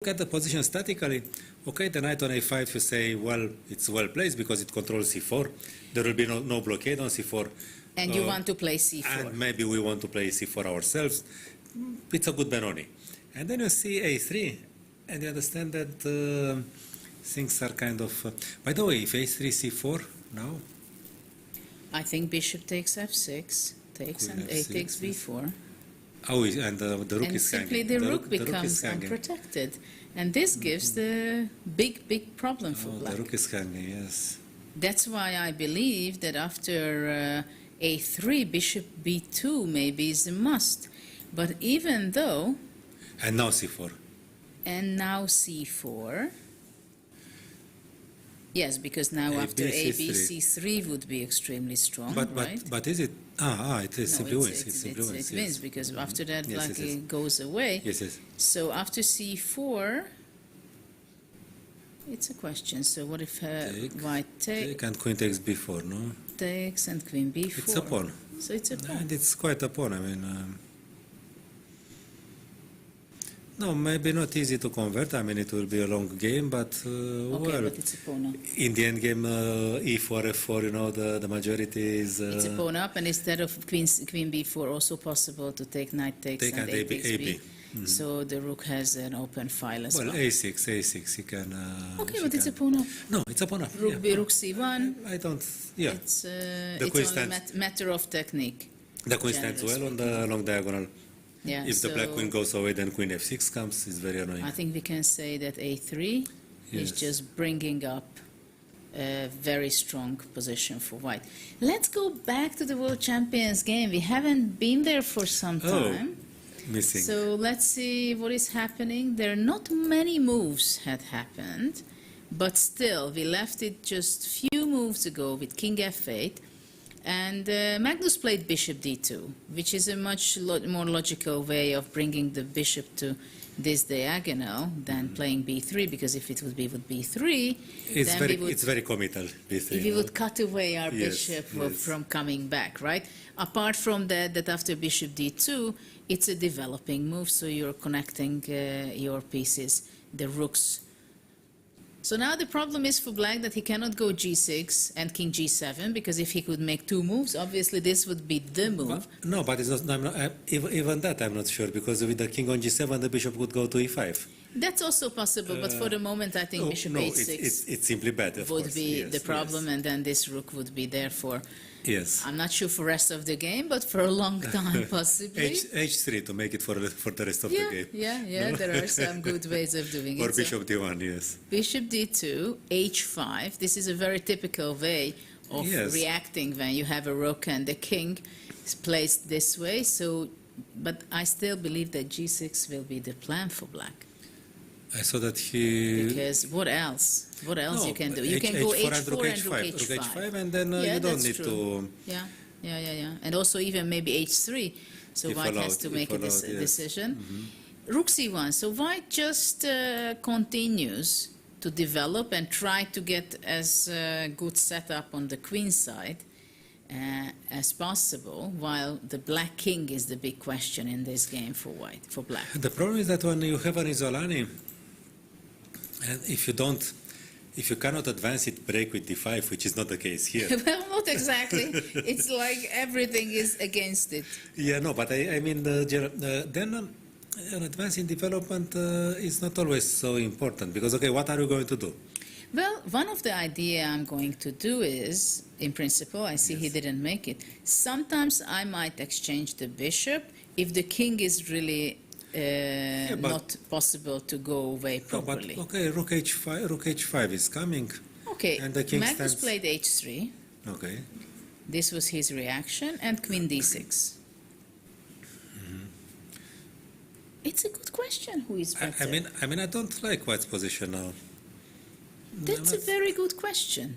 look at the position statically, okay, the knight on a5, you say, well, it's well placed because it controls c4. There will be no blockade on c4. And you want to play c4. And maybe we want to play c4 ourselves. It's a good Benoni. And then you see a3, and you understand that things are kind of... by the way, if a3, c4 now... I think bishop takes f6, takes, and a takes b4. Oh, and the rook and is hanging. simply the rook becomes unprotected. And this gives the big problem for black. The rook is hanging, yes. That's why I believe that after a3, bishop b2 maybe is a must. But even though... And now c4. And now c4. Yes, because now after a, b, c3 would be extremely strong, right? But is it? It is simply wins. It simply wins. It wins because after that, black goes away. Yes, yes. So after c4, it's a question. So what if white takes? And queen takes b4, no? Takes and queen b4. It's a pawn. So it's a pawn. And it's quite a pawn. I mean, no, maybe not easy to convert. I mean, it will be a long game, but okay, but it's a pawn up. In the end game, e4, f4, you know, the majority is... it's a pawn up, and instead of queen b4, also possible to take knight takes and a takes b. So the rook has an open file as well. Well, a6, you can... okay, but it's a pawn up. No, it's a pawn up. Rook b, rook c1. I don't... Yeah. It's only a matter of technique. The queen stands well on the long diagonal. Yeah, if the black queen goes away, then queen f6 comes. It's very annoying. I think we can say that a3 is just bringing up a very strong position for white. Let's go back to the World Champions game. We haven't been there for some time. Missing. So let's see what is happening. There are not many moves had happened, but still, we left it just few moves ago with king f8. And Magnus played bishop d2, which is a much more logical way of bringing the bishop to this diagonal than playing b3, because if it would be with b3, it's very committal, b3. If we would cut away our bishop from coming back, right? Apart from that after bishop d2, it's a developing move, so you're connecting your pieces, the rooks. So now the problem is for black that he cannot go g6 and king g7, because if he could make two moves, obviously this would be the move. But it's not, even that I'm not sure, because with the king on g7, the bishop would go to e5. That's also possible, but for the moment I think bishop h6 it's simply bad, would be the problem, and then this rook would be there for... Yes. I'm not sure for the rest of the game, but for a long time possibly. H3 to make it for the rest of the game. Yeah, there are some good ways of doing it. Or bishop d1, yes. Bishop d2, h5. This is a very typical way of reacting when you have a rook and the king is placed this way. So, but I still believe that g6 will be the plan for black. I saw that he... Because what else? What else you can do? You can go h4 and rook h5. And then you don't need to... Yeah. And also even maybe h3. So white has to make a decision. Rook c1. So white just continues to develop and try to get as good setup on the queen side as possible, while the black king is the big question in this game for black. The problem is that when you have an Isolani, and if you cannot advance it, break with d5, which is not the case here. Well, not exactly. It's like everything is against it. Yeah, no, but I mean, then an advance in development is not always so important, because, okay, what are you going to do? Well, one of the idea I'm going to do is, in principle, I see he didn't make it. Sometimes I might exchange the bishop if the king is really not possible to go away properly. But, okay, rook h5 is coming. Okay, and the king Magnus played h3. Okay. This was his reaction, and queen d6. It's a good question, who is better? I mean, I don't like white's position now. That's a very good question.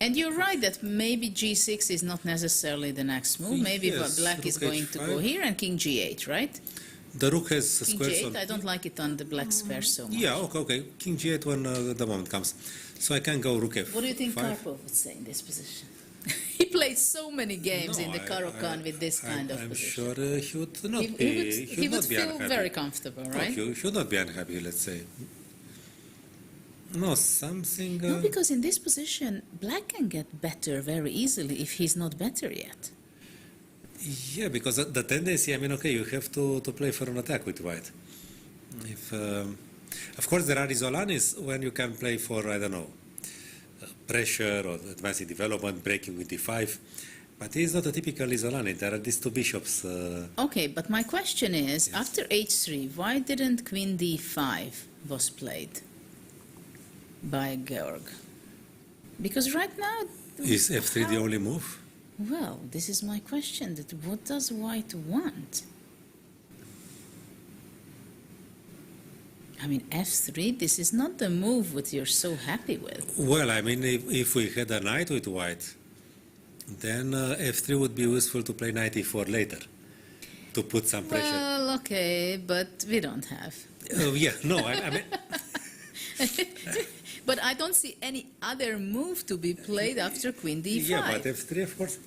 And you're right that maybe g6 is not necessarily the next move. Maybe black is going to go here and king g8, right? The rook has king g8, I don't like it on the black square so much. Yeah, okay. King g8 when the moment comes. So I can go rook f5. What do you think Karpov would say in this position? He played so many games No, in the Caro-Kann with this kind of I'm position. sure he would not He would feel unhappy. very comfortable, No, right? he should not be unhappy, let's say. No, something... No, because in this position, black can get better very easily if he's not better yet. Yeah, because the tendency, I mean, okay, you have to play for an attack with white. If, of course, there are isolanis when you can play for, I don't know, pressure or advancing development, breaking with d5. But it is not a typical isolani. There are these two bishops. Okay, but my question is, Yes. after h3, why didn't queen d5 was played by Georg? Because right now... Is f3 the only move? Well, this is my question, that what does white want? I mean, f3, this is not the move that you're so happy with. Well, I mean, if we had a knight with white, then f3 would be useful to play knight e4 later, to put some pressure. Well, okay, but we don't have. Yeah, no, I mean... But I don't see any other move to be played after queen d5. Yeah, but f3, of course...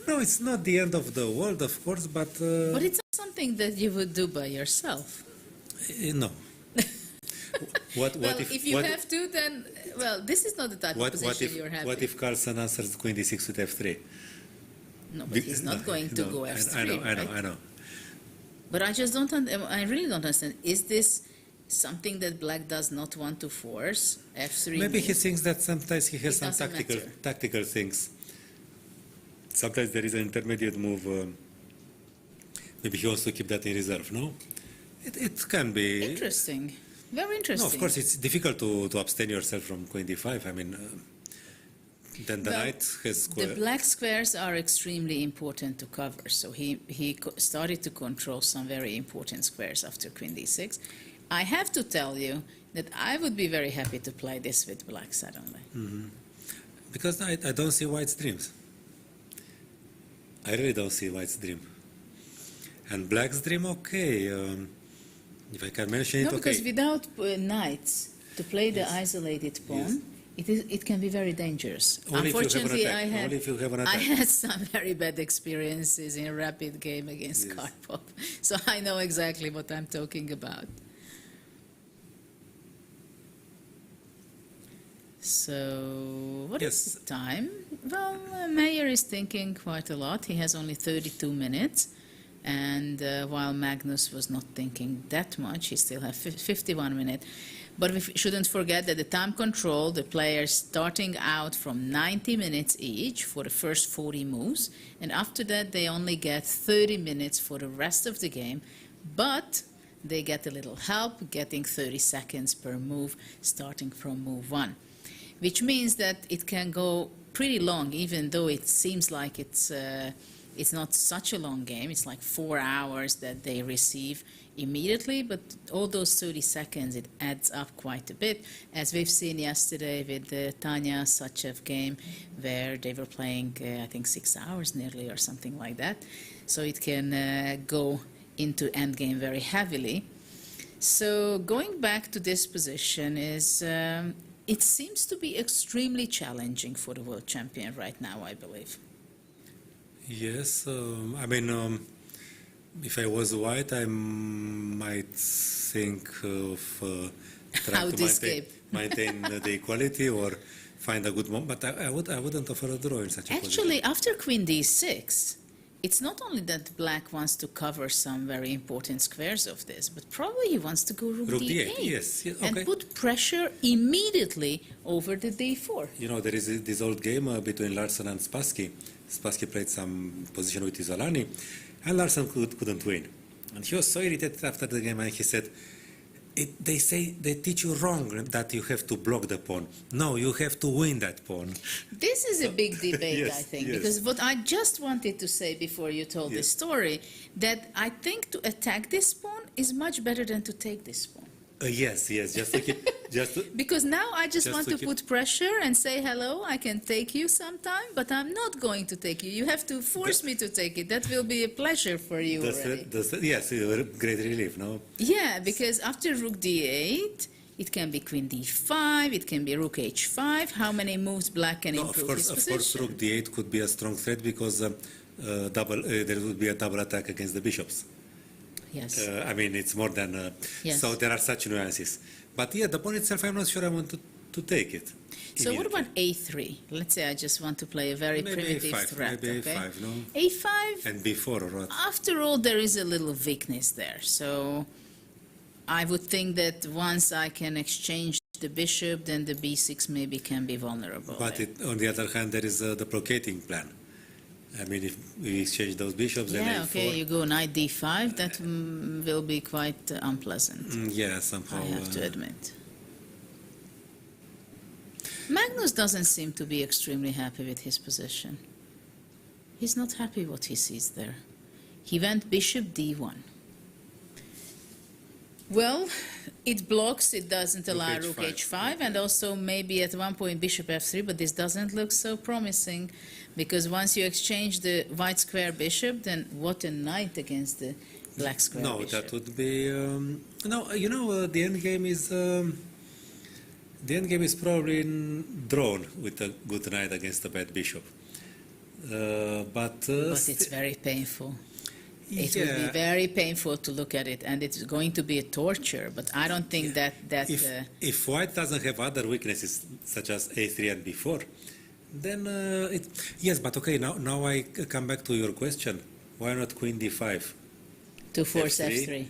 No, it's not the end of the world, of course, but... But it's not something that you would do by yourself. No. What Well, if you what, have to, then... Well, this is not the type of position you're having. what if Carlsen answers queen d6 with f3? No, but he's not going to go f3, I know. But I just don't... I really don't understand. Is this something that black does not want to force? F3 Maybe move? he thinks that sometimes he has It some doesn't matter. tactical things. Sometimes there is an intermediate move. Maybe he wants to keep that in reserve, no? It can be... Interesting. Very interesting. No, of course, it's difficult to abstain yourself from queen d5. I mean, then the Well, knight has square. The black squares are extremely important to cover, so he started to control some very important squares after queen d6. I have to tell you that I would be very happy to play this with black suddenly. Because I don't see white's dreams. I really don't see white's dream. And black's dream, okay. If I can mention it, No, okay. because without knights to play the Yes. isolated pawn, Yes. it can be very dangerous. Only if you have an Unfortunately, attack. Only if you have an I attack. had some very bad experiences in rapid game against Yes. Karpov, so I know exactly what I'm talking about. So, what is Yes. the time? Well, Mayer is thinking quite a lot. He has only 32 minutes. And while Magnus was not thinking that much, he still has 51 minutes. But we shouldn't forget that the time control, the players starting out from 90 minutes each for the first 40 moves. And after that, they only get 30 minutes for the rest of the game. But they get a little help, getting 30 seconds per move, starting from move 1. Which means that it can go pretty long, even though it seems like it's not such a long game. It's like 4 hours that they receive immediately, but all those 30 seconds, it adds up quite a bit, as we've seen yesterday with the Tanya Sachev game, where they were playing, I think, 6 hours nearly or something like that. So it can go into endgame very heavily. So going back to this position is, it seems to be extremely challenging for the world champion right now, I believe. Yes, I mean, if I was white, I might think of How trying to to escape. maintain the equality or find a good moment. But I wouldn't offer a draw in such a Actually, position. after queen d6, it's not only that black wants to cover some very important squares of this, but probably he wants to go rook d8, yes, okay. and put pressure immediately over the d4. You know, there is this old game between Larsen and Spassky. Spassky played some position with Isolani, and Larsen couldn't win. And he was so irritated after the game, and he said, they say they teach you wrong that you have to block the pawn. No, you have to win that pawn. This is a big debate, Yes, I think, yes. because what I just wanted to say before you told Yes. this story, that I think to attack this pawn is much better than to take this pawn. Yes, just to keep, Because now I just Just want to to keep- put pressure and say, hello, I can take you sometime, but I'm not going to take you. You have to force me to take it. That will be a pleasure for you already. yes, a great relief, no? Yeah, because after rook d8, It can be queen d5, it can be rook h5. How many moves black can No, improve his position? of course, rook d8 could be a strong threat because there would be a double attack against the bishops. Yes. I mean, it's more than... Yes. So there are such nuances. But yeah, the pawn itself, I'm not sure I want to take it. So what about a3? Let's say I just want to play a very Maybe primitive a5, threat. maybe okay? a5, no? a5, And b4 or what? after all, there is a little weakness there. So I would think that once I can exchange the bishop, then the b6 maybe can be vulnerable. But on the other hand, there is the blockading plan. I mean, if we exchange those bishops, then Yeah, a4... okay, you go knight d5, that will be quite unpleasant, Yeah, somehow... I have to admit. Magnus doesn't seem to be extremely happy with his position. He's not happy what he sees there. He went bishop d1. Well, it blocks, it doesn't allow rook h5, and also maybe at one point bishop f3, but this doesn't look so promising, because once you exchange the white square bishop, then what a knight against the black square No, bishop. that would be... no, you know, the endgame is... the endgame is probably drawn with a good knight against a bad bishop. But it's very painful. It will be very painful to look at it, and it's going to be a torture, but I don't think that... If white doesn't have other weaknesses, such as a3 and b4, then it... Yes, but okay, now I come back to your question. Why not queen d5? To force f3.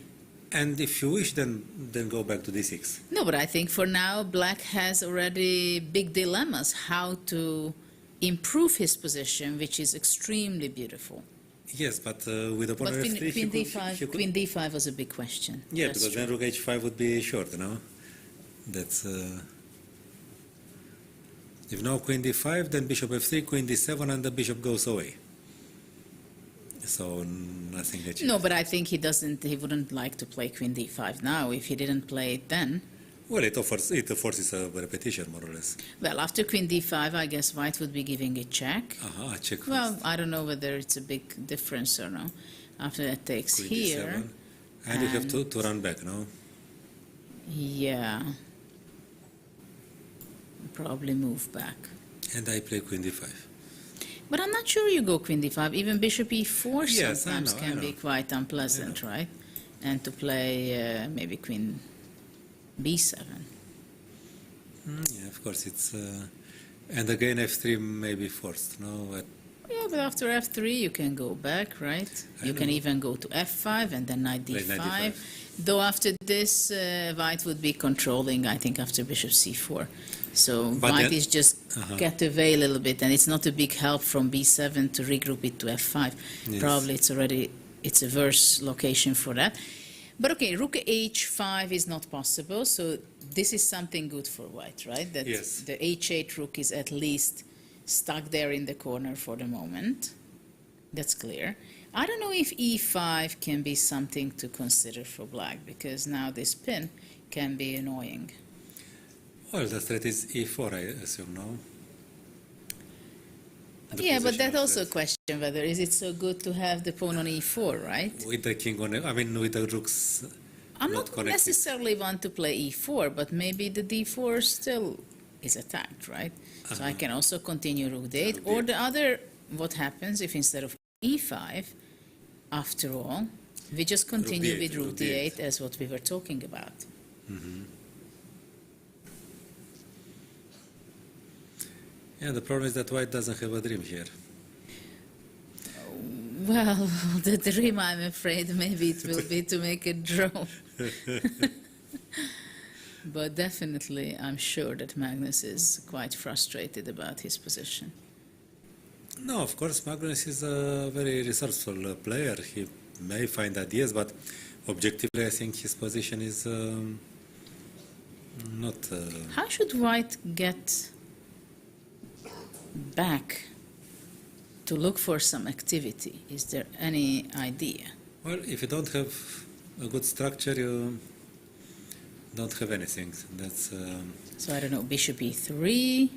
And if you wish, then go back to d6. No, but I think for now, black has already big dilemmas how to improve his position, which is extremely beautiful. Yes, but with a pawn But f3, queen d5 was a big question. Yeah, That's because true. then rook h5 would be short, no? That's... If now queen d5, then bishop f3, queen d7, and the bishop goes away. So nothing achieved. No, but I think he wouldn't like to play queen d5 now if he didn't play it then. Well, it forces a repetition, more or less. Well, after queen d5, I guess white would be giving a check. Aha, check first. Well, I don't know whether it's a big difference or no. After that takes Queen here. d7. And you have to run back, no? Yeah. Probably move back. And I play queen d5. But I'm not sure you go queen d5. Even bishop e4 Yes, sometimes I can know. be quite unpleasant, right? And to play maybe queen b7. Yeah, of course, it's... and again, f3 may be forced, no? Yeah, but after f3 you can go back, right? You can even go to f5 and then knight Play d5. knight d5. Though after this, white would be controlling, I think, after bishop c4. So But white then- is just get away a little bit, and it's not a big help from b7 to regroup it to f5. Yes. Probably it's a worse location for that. But okay, rook h5 is not possible, so this is something good for white, right? That Yes. the h8 rook is at least stuck there in the corner for the moment. That's clear. I don't know if e5 can be something to consider for black, because now this pin can be annoying. Well, the threat is e4, I assume, no? The Yeah, but position that's of also a threat. question, whether is it so good to have the pawn on e4, right? With the king on... I mean, with the rooks... I'm not not connected. necessarily want to play e4, but maybe the d4 still is attacked, right? So I can also continue rook d8, or the other, what happens if instead of e5, after all, we just continue d8, with rook rook d8 d8. as what we were talking about. Yeah, the problem is that white doesn't have a dream here. Well, the dream, I'm afraid, maybe it will be to make a draw. But definitely, I'm sure that Magnus is quite frustrated about his position. No, of course, Magnus is a very resourceful player. He may find ideas, but objectively, I think his position is not... How should white get back to look for some activity? Is there any idea? Well, if you don't have a good structure, you don't have anything. That's... So I don't know, bishop e3,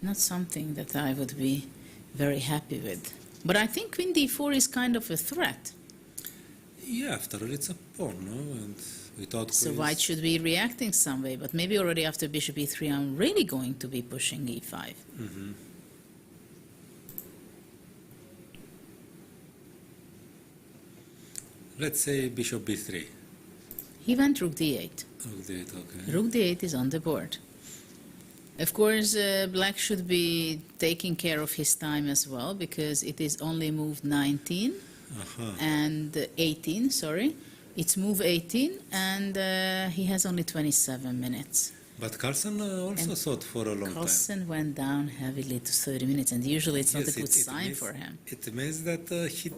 not something that I would be very happy with. But I think queen d4 is kind of a threat. Yeah, after all, it's a pawn, no? And without So queens. white should be reacting some way, but maybe already after bishop e3, I'm really going to be pushing e5. Let's say bishop b3. He went rook d8. Rook d8, okay. Rook d8 is on the board. Of course, black should be taking care of his time as well, because it is only move 19 and 18, sorry. It's move 18, and he has only 27 minutes. But Carlsen also thought for a long Carlsen time. went down heavily to 30 minutes, and usually it's not Yes, a good sign means, for him. It means that he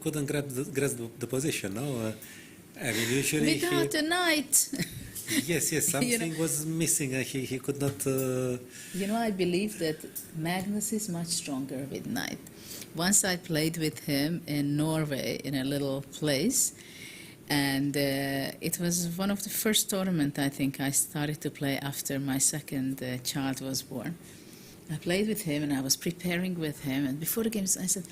couldn't grasp the position, no? I mean, usually Without a knight. Yes, something was missing. He could not... You know, I believe that Magnus is much stronger with knight. Once I played with him in Norway in a little place, and it was one of the first tournament I think I started to play after my second child was born. I played with him and I was preparing with him, and before the games I said,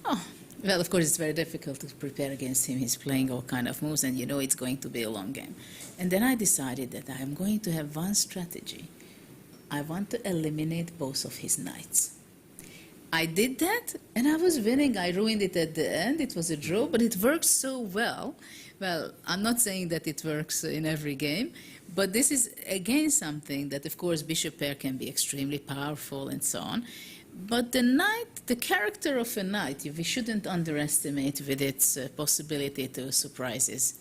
oh, well, of course, it's very difficult to prepare against him. He's playing all kind of moves, and you know it's going to be a long game. And then I decided that I am going to have one strategy. I want to eliminate both of his knights. I did that, and I was winning. I ruined it at the end. It was a draw, but it worked so well. Well, I'm not saying that it works in every game, but this is, again, something that, of course, bishop pair can be extremely powerful and so on. But the knight, the character of a knight, we shouldn't underestimate with its possibility to surprises.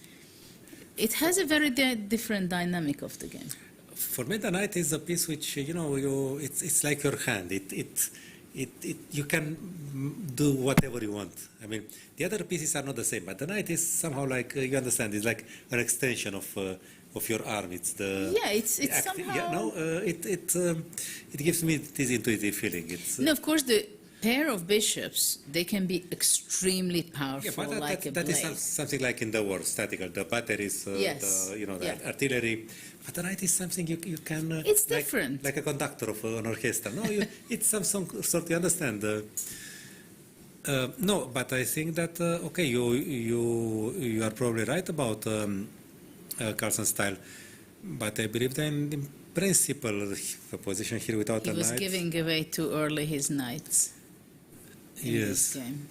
It has a very different dynamic of the game. For me, the knight is a piece which, it's like your hand. You can do whatever you want. I mean, the other pieces are not the same, but the knight is somehow like, you understand, it's like an extension of your arm. It's the... Yeah, it's somehow... Yeah, no, it gives me this intuitive feeling. No, of course, the pair of bishops, they can be extremely powerful, but like a that blade. is something like in the war, statical. The batteries, Yes. the artillery. But the knight is something you can... It's different. Like a conductor of an orchestra. No, it's some sort, you understand. No, but I think that, okay, you are probably right about Carlsen's style. But I believe that in principle, the position here without a knight... He was giving away too early his knights in this game.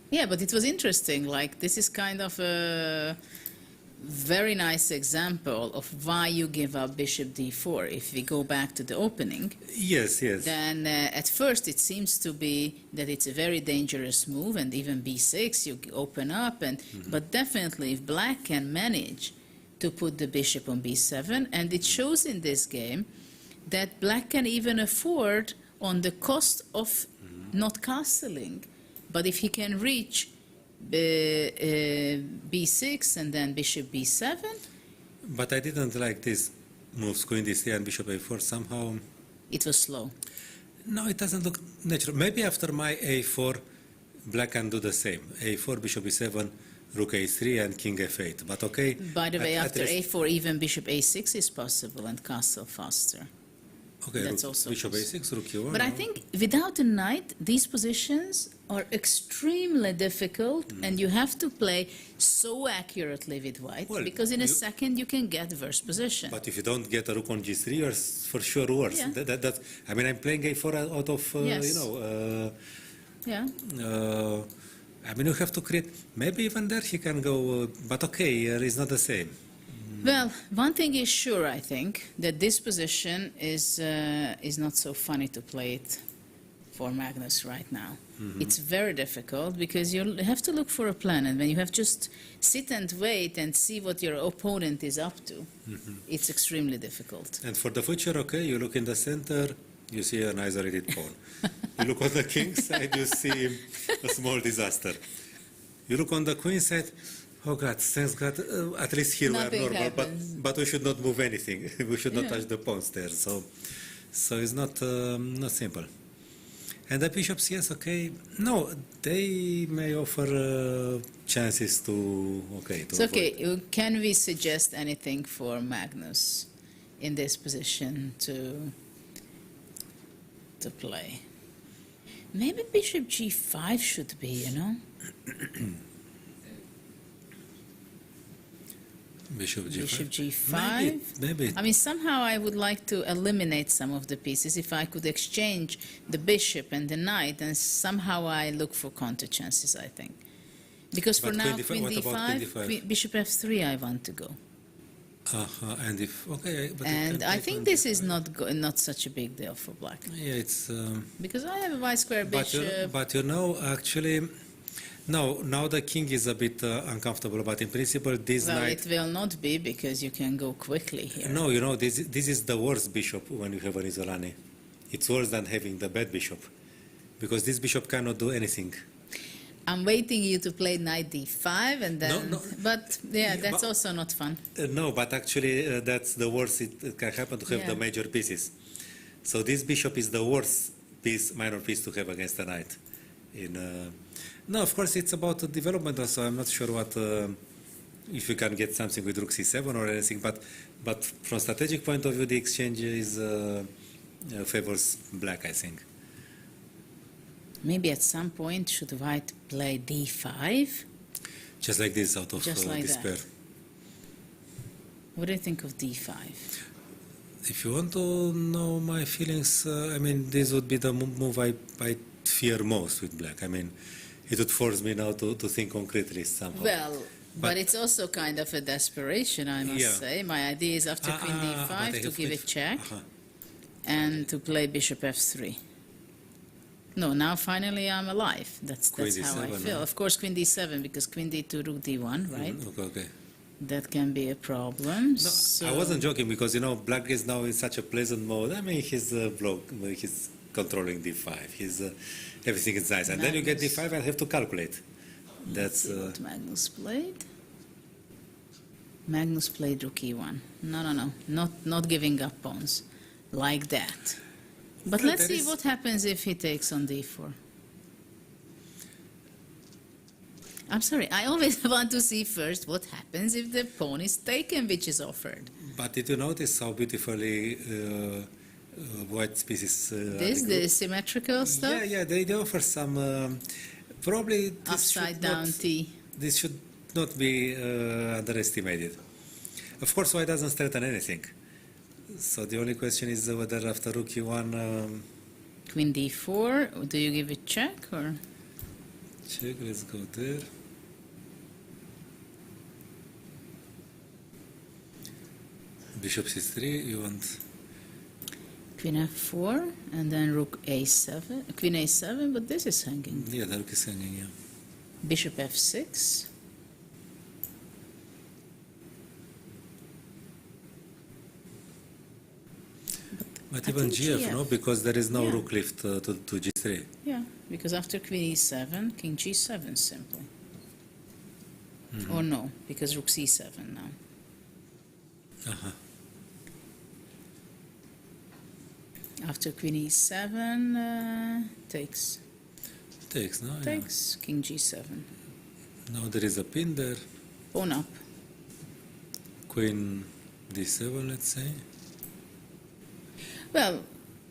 Yeah, but it was interesting. Like, this is kind of a very nice example of why you give up bishop d4. If we go back to the opening, yes, then at first it seems to be that it's a very dangerous move, and even b6 you open up, and but definitely if black can manage to put the bishop on b7, and it shows in this game that black can even afford on the cost of not castling, but if he can reach b6 and then bishop b7. But I didn't like these moves, queen d3 and bishop a4. Somehow it was slow. No, it doesn't look natural. Maybe after my a4, black can do the same. a4, bishop e7, rook a3, and king f8. But okay. By the way, after a4, even bishop a6 is possible and castle faster. Okay, that's also bishop a6, rook e1. But I think without a knight, these positions are extremely difficult, and you have to play so accurately with white, because in a second you can get worse position. But if you don't get a rook on g3, you're for sure worse. Yeah. I mean, I'm playing a4 out of, Yes. I mean, you have to create, maybe even there he can go, but okay, it's not the same. Well, one thing is sure, I think, that this position is not so funny to play it for Magnus right now. It's very difficult because you have to look for a plan, and when you have just sit and wait and see what your opponent is up to, it's extremely difficult. And for the future, okay, you look in the center, you see an isolated pawn. You look on the king side, you see a small disaster. You look on the queen side, oh God, thanks God, at least here Nothing we are normal, but we should not move anything. We should not touch the pawns there. So it's not simple. And the bishops, yes, okay. No, they may offer chances to, So, okay, can we suggest anything for Magnus in this position to play? Maybe bishop g5 should be, you know? Bishop g5. Bishop g5. Maybe. I mean, somehow I would like to eliminate some of the pieces. If I could exchange the bishop and the knight, then somehow I look for counter chances, I think. Because for But now, queen queen d5, what about queen d5, d5? bishop f3 I want to go. And if okay, but it And can I take think on this d5. is not such a big deal for black. Yeah, it's. Because I have a white square bishop. But you know, actually, no. Now the king is a bit uncomfortable. But in principle, this Well, knight. it will not be because you can go quickly here. No, you know, this is the worst bishop when you have an Isolani. It's worse than having the bad bishop, because this bishop cannot do anything. I'm waiting you to play knight d5 and then. No. But yeah, that's but- also not fun. No, but actually, that's the worst it can happen to have Yeah. the major pieces. So this bishop is the worst piece, minor piece to have against a knight. No, of course, it's about the development also. I'm not sure what if you can get something with rook c7 or anything, but from strategic point of view, the exchange is favors black, I think. Maybe at some point should white play d5? Just like this, out of Just like despair. that. What do you think of d5? If you want to know my feelings, I mean, this would be the move I fear most with black. I mean, it would force me now to think concretely somehow. Well, but But- it's also kind of a desperation, I must Yeah. say. My idea is after queen but d5 I to have give queen it check uh-huh. and to play bishop f3. No, now finally I'm alive. That's Queen how I d7, feel. no? Of course, queen d7 because queen d2, rook d1, right? Okay. That can be a problem. No, so I wasn't joking because, you know, black is now in such a pleasant mode. I mean, he's he's controlling d5. Everything is nice. And then you get Magnus. d5 and have to calculate. Let's That's see what Magnus played. Magnus played rook e1. No. Not giving up pawns like that. But Well, let's there see is- what happens if he takes on d4. I'm sorry, I always want to see first what happens if the pawn is taken, which is offered. But did you notice how beautifully white species The symmetrical stuff? Yeah, they offer some probably this Upside should down not- T. This should not be underestimated. Of course, white doesn't threaten anything. So the only question is whether after rook e1 Queen d4, do you give it check or? check. Let's go there. Bishop c3. You want Queen f4 and then rook a7, queen a7, but this is hanging. the rook is hanging. Yeah. Bishop f6. But I even think gf, GF. no, because there is no Yeah. rook lift to g3. Yeah, because after queen e7, king g7 simply. Mm-hmm. Or no, because rook c7 now. Uh-huh. After queen e7, takes. Takes, no? Yeah. Takes, king g7. Now there is a pin there. Pawn up. Queen d7, let's say. Well,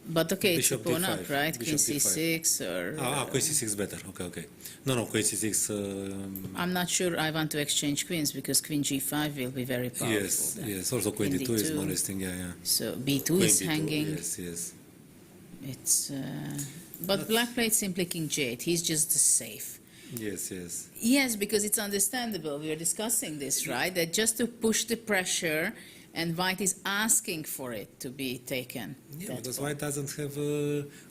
but okay, Bishop it's a pawn d5, up, right? bishop Queen c6 or... Queen c6 better. Okay. No, queen c6. I'm not sure I want to exchange queens because queen g5 will be very powerful. Yes, then. yes. Also queen Queen d2 is d2. molesting. Yeah. So b2 Queen is b2, hanging. Yes. It's but black played simply king g8. He's just safe. Yes. Yes, because it's understandable. We are discussing this, right? That just to push the pressure, and white is asking for it to be taken. Yeah, that because pawn. white doesn't have.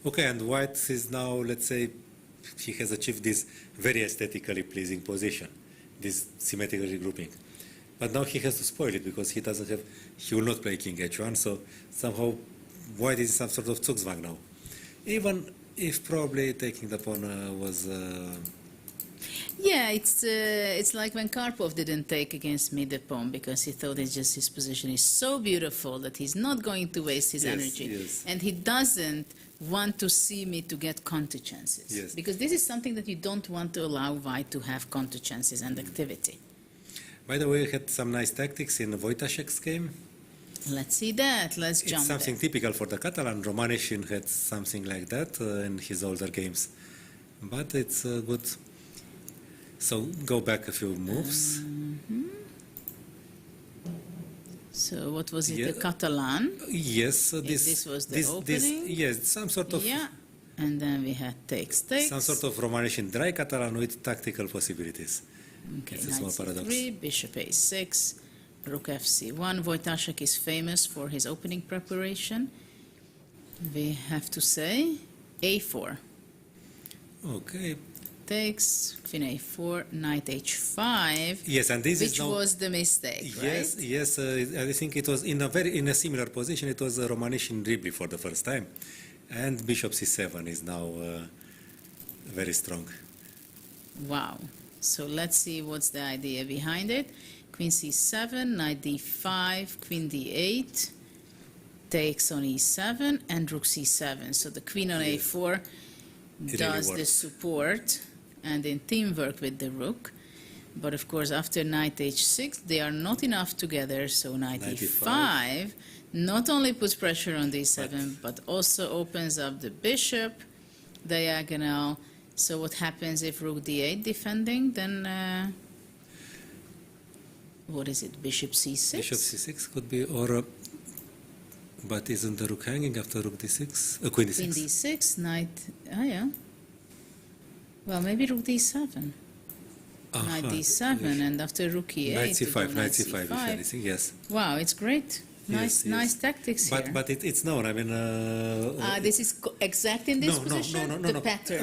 Okay, and white is now, let's say, he has achieved this very aesthetically pleasing position, this symmetrical regrouping. But now he has to spoil it because he doesn't have. He will not play king h1. So somehow, white is some sort of Zugzwang now. Even if probably taking the pawn was. Yeah, it's like when Karpov didn't take against me the pawn because he thought it's just his position is so beautiful that he's not going to waste his Yes, energy. yes. And he doesn't want to see me to get counter chances. Yes. Because this is something that you don't want to allow white to have counter chances and activity. By the way, we had some nice tactics in Wojtaszek's game. Let's see that. Let's It's jump something there. typical for the Catalan. Romaneshin had something like that in his older games. but it's good. So go back a few moves. So what was it, Yeah. the Catalan? Yes, This was the opening? yes, some sort of Yeah, and then we had takes. some sort of Romanesian dry Catalan with tactical possibilities. Okay, It's a small knight paradox. c3, bishop a6, rook fc1. Wojtaszek is famous for his opening preparation. We have to say a4. Okay. Takes, queen a4, knight h5. Yes, and this which is now, was the mistake, yes, right? yes. I think it was in a similar position. It was a Romanesian dribbling for the first time, and bishop c7 is now very strong. Wow. So let's see what's the idea behind it. Queen c7, knight d5, queen d8, takes on e7, and rook c7. So the queen on Yes. a4 It does really the works. support and in teamwork with the rook. But of course, after knight h6, they are not enough together. So knight Knight e5 not only puts pressure on d7, but also opens up the bishop diagonal. So what happens if rook d8 defending? Then what is it? Bishop c6? Bishop c6 could be, or but isn't the rook hanging after rook d6? Queen d6. Queen d6, knight. Oh yeah. Well, maybe rook d7. Knight d7, and after rook e8, Knight to c5, do knight c5, if anything, yes. Wow, it's great. Nice, Yes, nice yes. tactics here. But it's known. I mean, This is exact in this no, position. no. The pattern.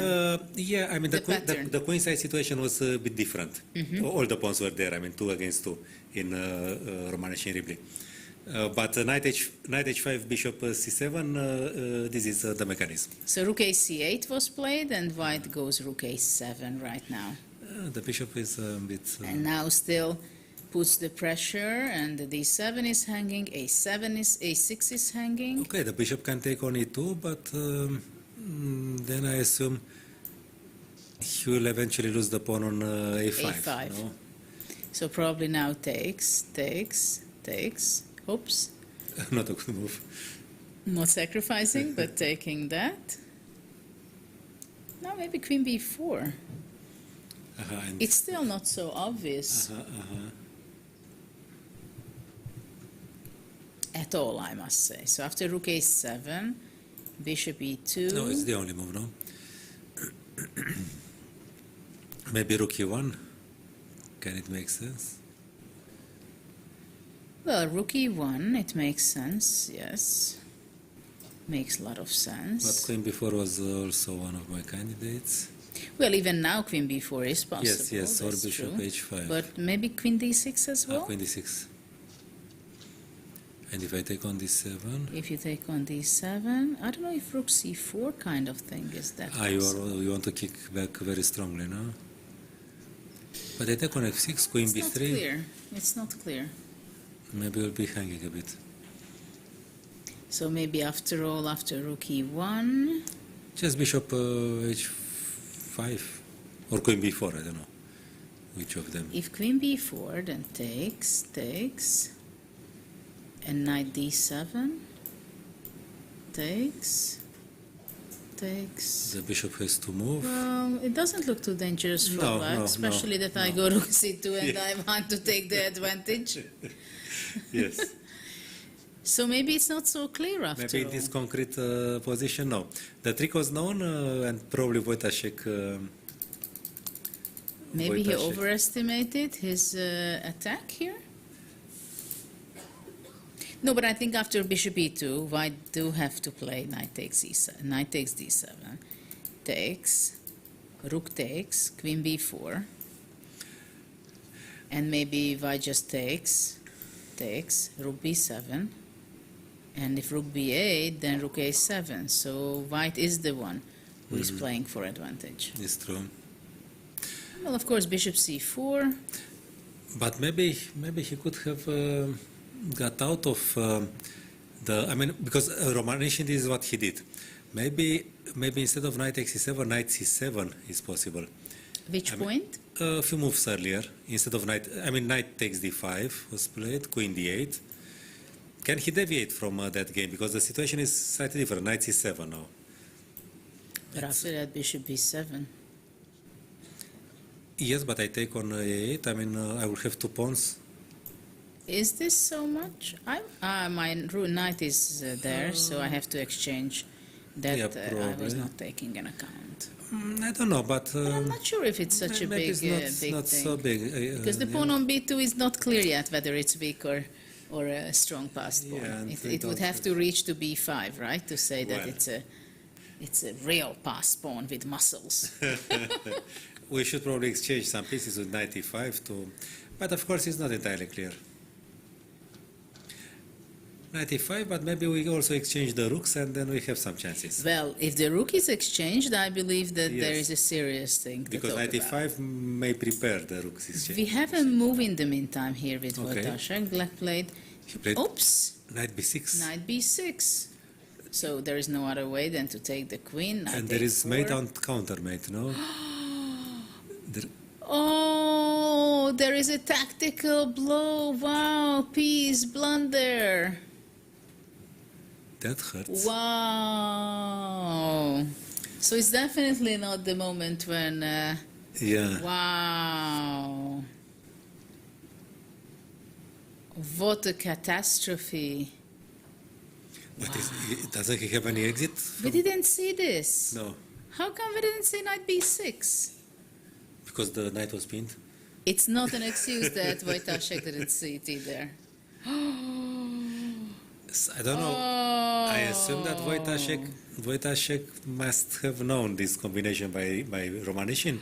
Yeah, I mean, The pattern. the queen side situation was a bit different. All the pawns were there. I mean, 2 against 2 in Romanesian dribbling. But knight h5, bishop c7. This is the mechanism. So rook ac8 was played, and white goes rook a7 right now. The bishop is a bit. And now still puts the pressure, and the d7 is hanging, a6 is hanging. Okay, the bishop can take on e2, but then I assume he will eventually lose the pawn on a5. A5. No? So probably now takes. Oops. Not a good move. Not sacrificing, but taking that. Now maybe queen b4. And It's still not so obvious at all, I must say. So after rook a7, bishop e2. No, it's the only move, no? Maybe rook e1. Can it make sense? Well, rook e1, it makes sense, yes. Makes a lot of sense. But queen b4 was also one of my candidates. Well, even now queen b4 is possible. Yes, or that's bishop true. h5. But maybe queen d6 as well? Queen d6. And if I take on d7? If you take on d7, I don't know if rook c4 kind of thing is that possible. You want to kick back very strongly, no? But I take on f6, queen It's b3. not clear. It's not clear. Maybe we'll be hanging a bit. So maybe after all, after rook e1, Just bishop h5 or queen b4, I don't know which of them. if queen b4, then takes, and knight d7, takes. The bishop has to move. Well, it doesn't look too dangerous for No, black, no, especially no, that I no. go rook c2 and I want to take the advantage. Yes. So maybe it's not so clear after Maybe in all. this concrete position, no. The trick was known, and probably Wojtaszek. Maybe he Wojtaszek. overestimated his attack here? No, but I think after bishop e2, white do have to play knight takes e7, knight takes d7, takes, rook takes, queen b4, and maybe white just takes, rook b7, and if rook b8, then rook a7. So white is the one who is playing for advantage. It's true. Well, of course, bishop c4. But maybe he could have got out of I mean, because Romanesian is what he did. Maybe instead of knight takes c7, knight c7 is possible. Which point? A few moves earlier, instead of knight takes d5 was played, queen d8. Can he deviate from that game? Because the situation is slightly different. Knight c7 now. But after that, bishop b7. Yes, but I take on a8. I mean, I will have 2 pawns. Is this so much? My knight is there, so I have to exchange that. Yeah, I was probably. not taking in account. I don't know, but I'm not sure if it's such a maybe big, it's big not thing. so big. Because the pawn on b2 is not clear yet whether it's weak or a strong passed pawn. Yeah, and It would have to reach to b5, right, to say that Well. it's a real passed pawn with muscles. We should probably exchange some pieces with knight e5 too, but of course it's not entirely clear. Knight e5, but maybe we also exchange the rooks and then we have some chances. Well, if the rook is exchanged, I believe that there Yes. is a serious thing to Because talk knight about. e5 may prepare the rooks exchange. We have a move in the meantime here with Okay. Wojtaszek. Black played, He played oops, knight b6. knight b6. So there is no other way than to take the queen. Knight And there is a4. mate on countermate, no? Oh, there is a tactical blow. Wow, piece blunder. That hurts. Wow. So it's definitely not the moment when. Yeah. Wow. What a catastrophe. But doesn't he have any exit? We didn't see this. No, How come we didn't see knight b6? because the knight was pinned. It's not an excuse that Wojtaszek didn't see it either. I don't know. I assume that Wojtaszek must have known this combination by Romanishin,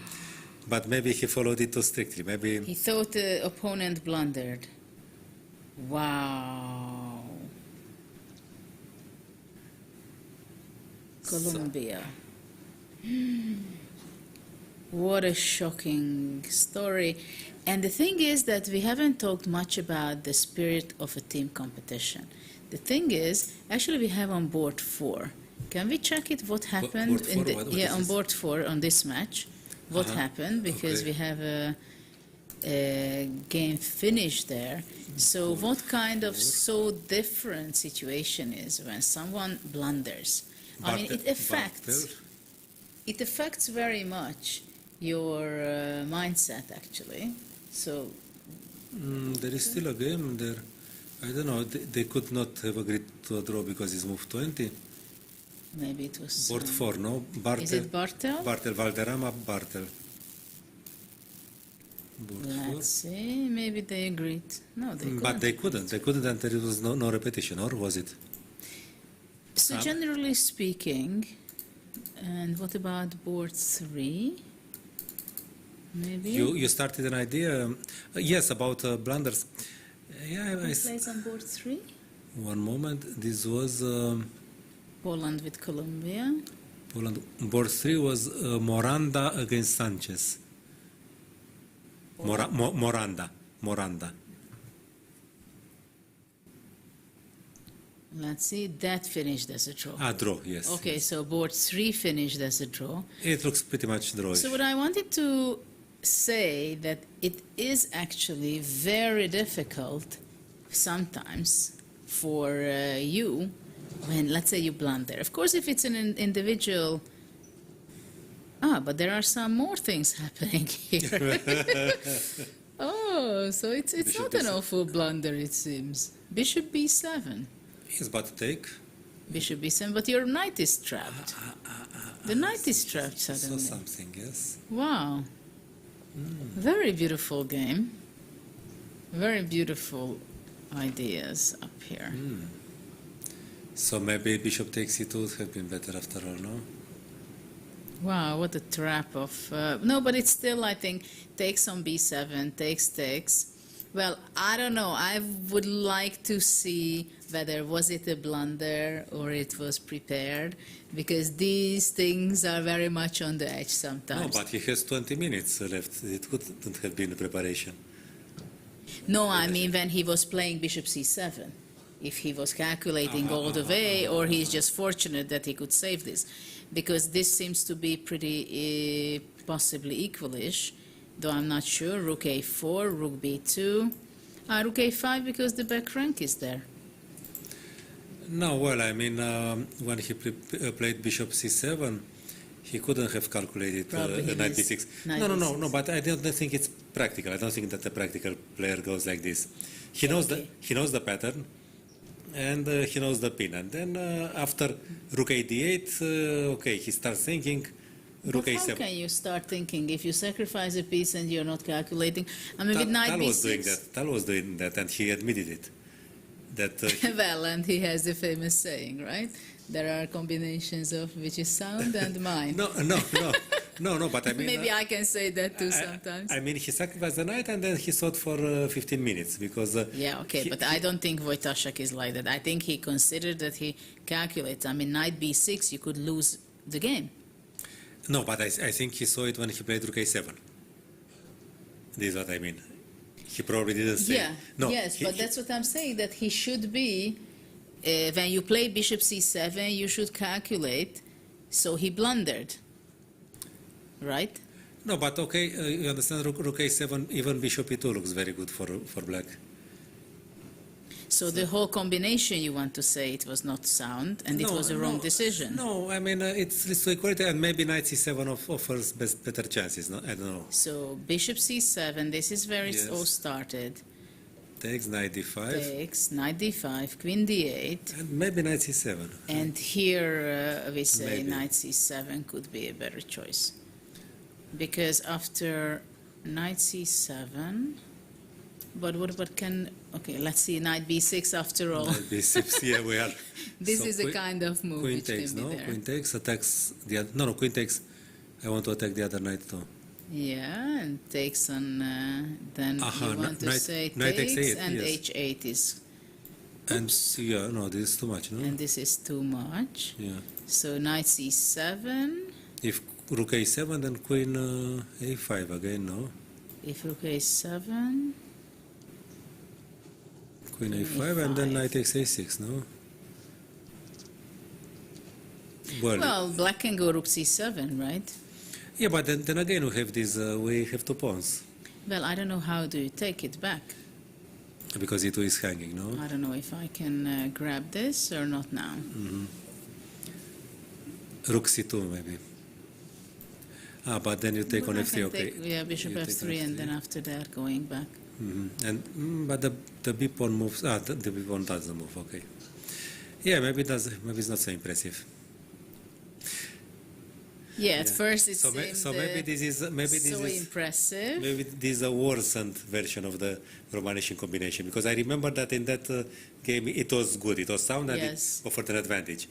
but maybe he followed it too strictly. Maybe He thought the opponent blundered. Wow. Colombia. What a shocking story. And the thing is that we haven't talked much about the spirit of a team competition. The thing is, actually we have on board 4. Can we check it? What happened board four? What is on this? board 4 on this match? What happened? Because Okay. we have a game finished there. So what kind of so different situation is when someone blunders? I mean, it affects very much your mindset, actually. So there is still a game there. I don't know. They could not have agreed to a draw because it's moved 20. maybe it was. Board 4, no? Bartel. Is it Bartel? Bartel, Valderrama, Bartel. Board 4. Let's see. Maybe they agreed. No, they couldn't. But they couldn't. They couldn't, and there was no repetition, or was it? So generally speaking, and what about board 3? Maybe. You started an idea, yes, about blunders. Yeah, Who plays on board 3? one moment. This was Poland with Colombia. Poland. Board 3 was Moranda against Sanchez. Moranda. Let's see. That finished as a draw. Draw, yes. Okay, Yes. so board 3 finished as a draw. It looks pretty much drawish. So what I wanted to say that it is actually very difficult sometimes for you when, let's say, you blunder. Of course, if it's an individual. But there are some more things happening here. Oh, so it's Bishop not an B7. awful blunder, it seems. Bishop b7. Yes, but take. Bishop b7, but your knight is trapped. The knight is trapped So suddenly. something, yes. Wow. Very beautiful game. Very beautiful ideas up here. So maybe bishop takes e2 would have been better after all, no? Wow, what a trap of... no, but it's still, I think, takes on b7, takes. Well, I don't know. I would like to see whether was it a blunder or it was prepared, because these things are very much on the edge No, sometimes. but he has 20 minutes left. It couldn't have been a preparation. No, I mean when he was playing bishop c7. If he was calculating all the way, or he's just fortunate that he could save this. Because this seems to be pretty possibly equalish, though I'm not sure. Rook a4, rook b2. Rook a5 because the back rank is there. No, well, I mean, when he played bishop c7, he couldn't have calculated Probably knight his b6. knight No, b6. but I don't think it's practical. I don't think that a practical player goes like this. He knows the pattern, and he knows the pin. And then after rook a d8, okay, he starts thinking rook But a7. how can you start thinking if you sacrifice a piece and you're not calculating? I mean, with knight Tal b6. was doing that. Tal was doing that, and he admitted it. That Well, and he has the famous saying, right? There are combinations of which is sound and mine. no. But I mean, Maybe I can say that too sometimes. I mean, he sacrificed the knight, and then he thought for 15 minutes because. Yeah, okay, but I don't think Wojtaszek is like that. I think he considered that he calculates. I mean, knight b6, you could lose the game. No, but I think he saw it when he played rook a7. This is what I mean. He probably didn't say. Yeah, No, yes, but that's what I'm saying, that he should be, when you play bishop c7, you should calculate, so he blundered, right? No, but okay, you understand rook a7, even bishop e2 looks very good for black. So the whole combination, you want to say it was not sound, and it was a wrong decision. No, I mean, it's leads to equality, and maybe knight c7 offers better chances, no? I don't know. So bishop c7, this is where it's Yes. all started. Takes knight d5, Takes, knight d5, queen d8, and maybe knight c7. and here we say Maybe. knight c7 could be a better choice. Because after knight c7, but what can, okay, let's see, knight b6 after all. Knight b6, yeah, we are. This So is a kind of move Queen which takes, can no? be there. Queen takes, attacks the other, no, queen takes. I want to attack the other knight too. Yeah, and takes on, then Aha, you want to knight- say knight takes, x8, and yes. h8 is, And yeah, no, this is too much, no? and this is too much. Yeah. So knight c7, If rook a7, then queen a5 again, no? if rook a7, Queen a5, and then knight takes a6, no? well, black can go rook c7, right? Yeah, but then again we have this, we have two pawns. Well, I don't know how do you take it back. Because e2 is hanging, no? I don't know if I can grab this or not now. Rook c2 maybe. Ah, but then you take Well, on I f3, can okay. take, yeah, bishop You take f3, on and then after that going back. But the b pawn moves. The b pawn doesn't move. Okay. Yeah, maybe it does. Maybe it's not so impressive. Yeah, at first it So, seemed so maybe this is so impressive. maybe this is a worsened version of the Romanician combination, because I remember that in that game it was good, it was sound, and Yes. it offered an advantage.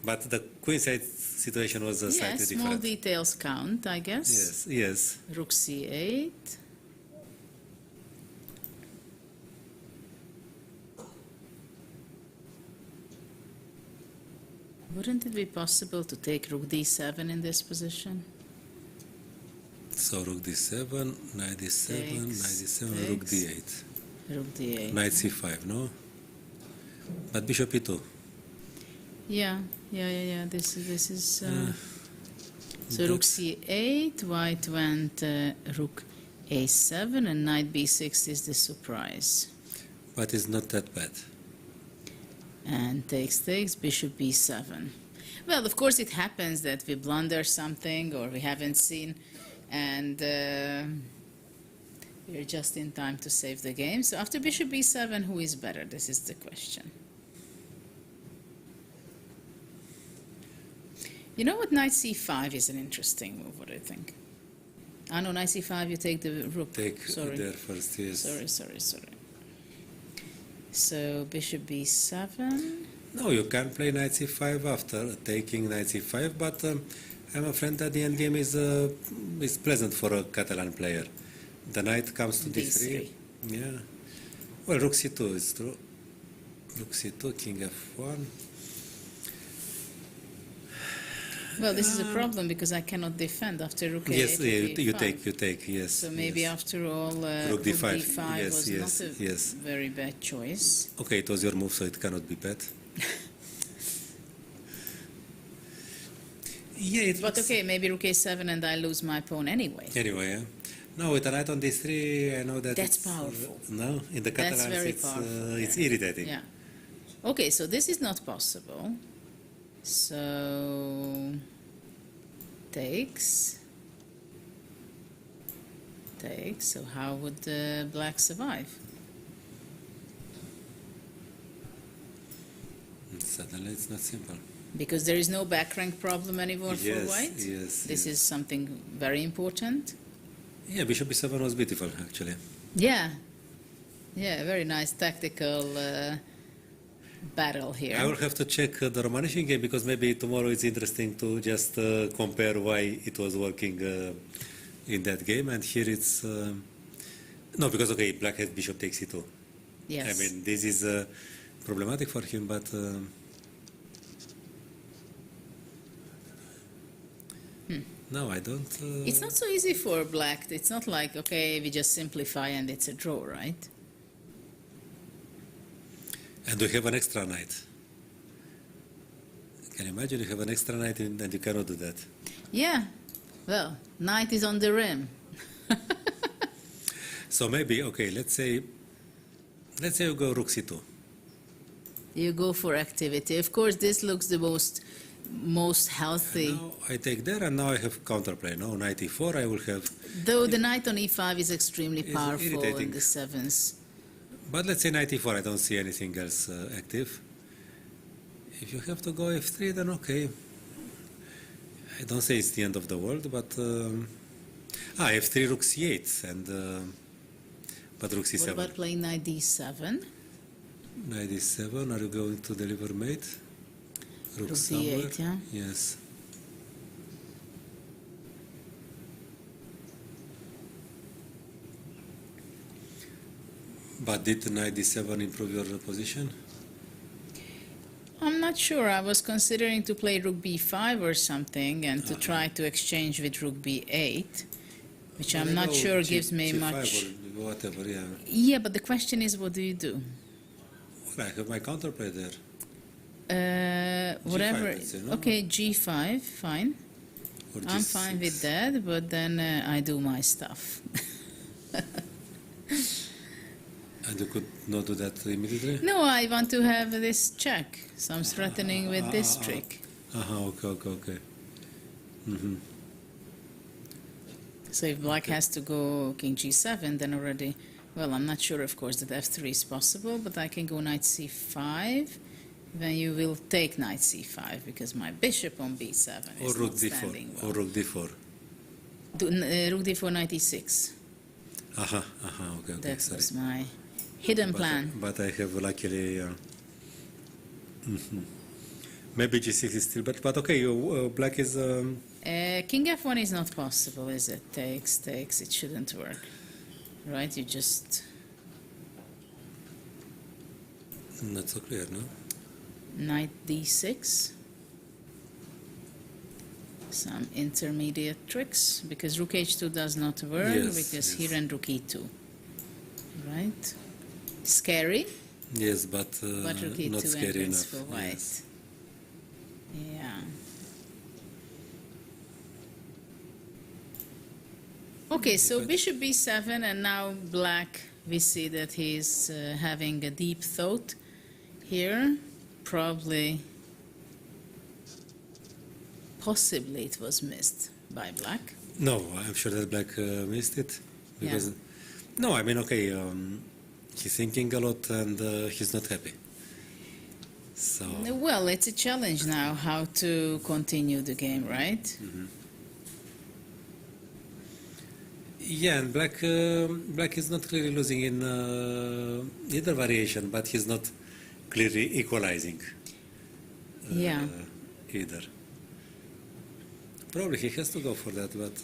But the queenside situation was Yeah, slightly small different. details count, I guess. Yes. Rook c8. Wouldn't it be possible to take rook d7 in this position? So rook d7, knight d7, knight d7, rook takes. d8, Rook d8. knight c5, no? But bishop e2. Yeah. This is. So rook c8, white went rook a7, and knight b6 is the surprise. But it's not that bad. And takes, bishop b7. Well, of course it happens that we blunder something or we haven't seen, and we're just in time to save the game. So after bishop b7, who is better? This is the question. You know what, knight c5 is an interesting move, what do you think? Ah, no, knight c5, you take the rook. Take Sorry. there first, yes. Sorry. So bishop b7. No, you can play knight c5 after taking knight c5, but I'm afraid that the endgame is pleasant for a Catalan player. The knight comes to d3. Yeah. Well, rook c2 is true. Rook c2, king f1. Well, this is a problem because I cannot defend after rook a8. Yes, you b5. take, yes. So maybe yes. after all, Rook d5, yes, was yes, not a yes. very bad choice. Okay, it was your move, so it cannot be bad. Yeah, it But looks- okay, maybe rook a7 and I lose my pawn anyway. Anyway, yeah. No, with a knight on d3, I know that That's it's, powerful. No, in the That's Catalans, very it's, powerful. it's Yeah. irritating. Yeah. Okay, so this is not possible. So takes. So how would black survive? Suddenly it's not simple. Because there is no back rank problem anymore for white? Yes, This yes. is something very important. Yeah, bishop b7 was beautiful, actually. Yeah, very nice tactical battle here. I will have to check the Romanishing game, because maybe tomorrow it's interesting to just compare why it was working in that game. And here it's... no, because, okay, black has bishop takes e2. Yes. I mean, this is problematic for him, but... No, I don't... It's not so easy for black. It's not like, okay, we just simplify and it's a draw, right? And we have an extra knight. Can you imagine you have an extra knight and you cannot do that? Yeah. Well, knight is on the rim. So maybe, okay, let's say you go rook c2. You go for activity. Of course, this looks the most healthy. And now I take there, and now I have counterplay. No, knight e4, I will have... Though the knight on e5 is extremely It's powerful irritating. in the sevens. But let's say knight e4, I don't see anything else active. If you have to go f3, then okay. I don't say it's the end of the world, but... f3, rook c8, and... but rook c7. What about playing knight d7? Knight d7, are you going to deliver mate? Rook d8, yeah? Yes. But did knight d7 improve your position? I'm not sure. I was considering to play rook b5 or something and to try to exchange with rook b8, which I'm not sure gives me much. Or whatever, yeah. Yeah, but the question is, what do you do? Well, I have my counterplay there. Whatever. let's say, no? Okay, g5, fine. Or I'm g6. fine with that, but then I do my stuff. And you could not do that immediately? No, I want to have this check, so I'm threatening with this trick. Okay. Mm-hmm. So if black has to go king g7, then already, well, I'm not sure, of course, that f3 is possible, but I can go knight c5. Then you will take knight c5, because my bishop on b7 Or is rook not d4. standing well. Or rook d4. Rook d4, knight e6. Okay, That sorry. was my hidden plan. But I have luckily... Maybe g6 is still better, but okay, black is... King f1 is not possible, is it? Takes, it shouldn't work. Right, you just... Not so clear, no? Knight d6. Some intermediate tricks, because rook h2 does not work, Yes, because yes. here and rook e2. Right? Scary, Yes, but but rook not e2 scary entrance enough. for white. Yes. Yeah. Okay, so bishop b7, and now black, we see that he's having a deep thought here. Probably, possibly it was missed by black. No, I'm sure that black missed it. Because, Yeah. No, I mean, okay, he's thinking a lot and he's not happy. So, Well, it's a challenge now how to continue the game, right? yeah, and black is not clearly losing in either variation, but he's not clearly equalizing Yeah. either. Probably he has to go for that, but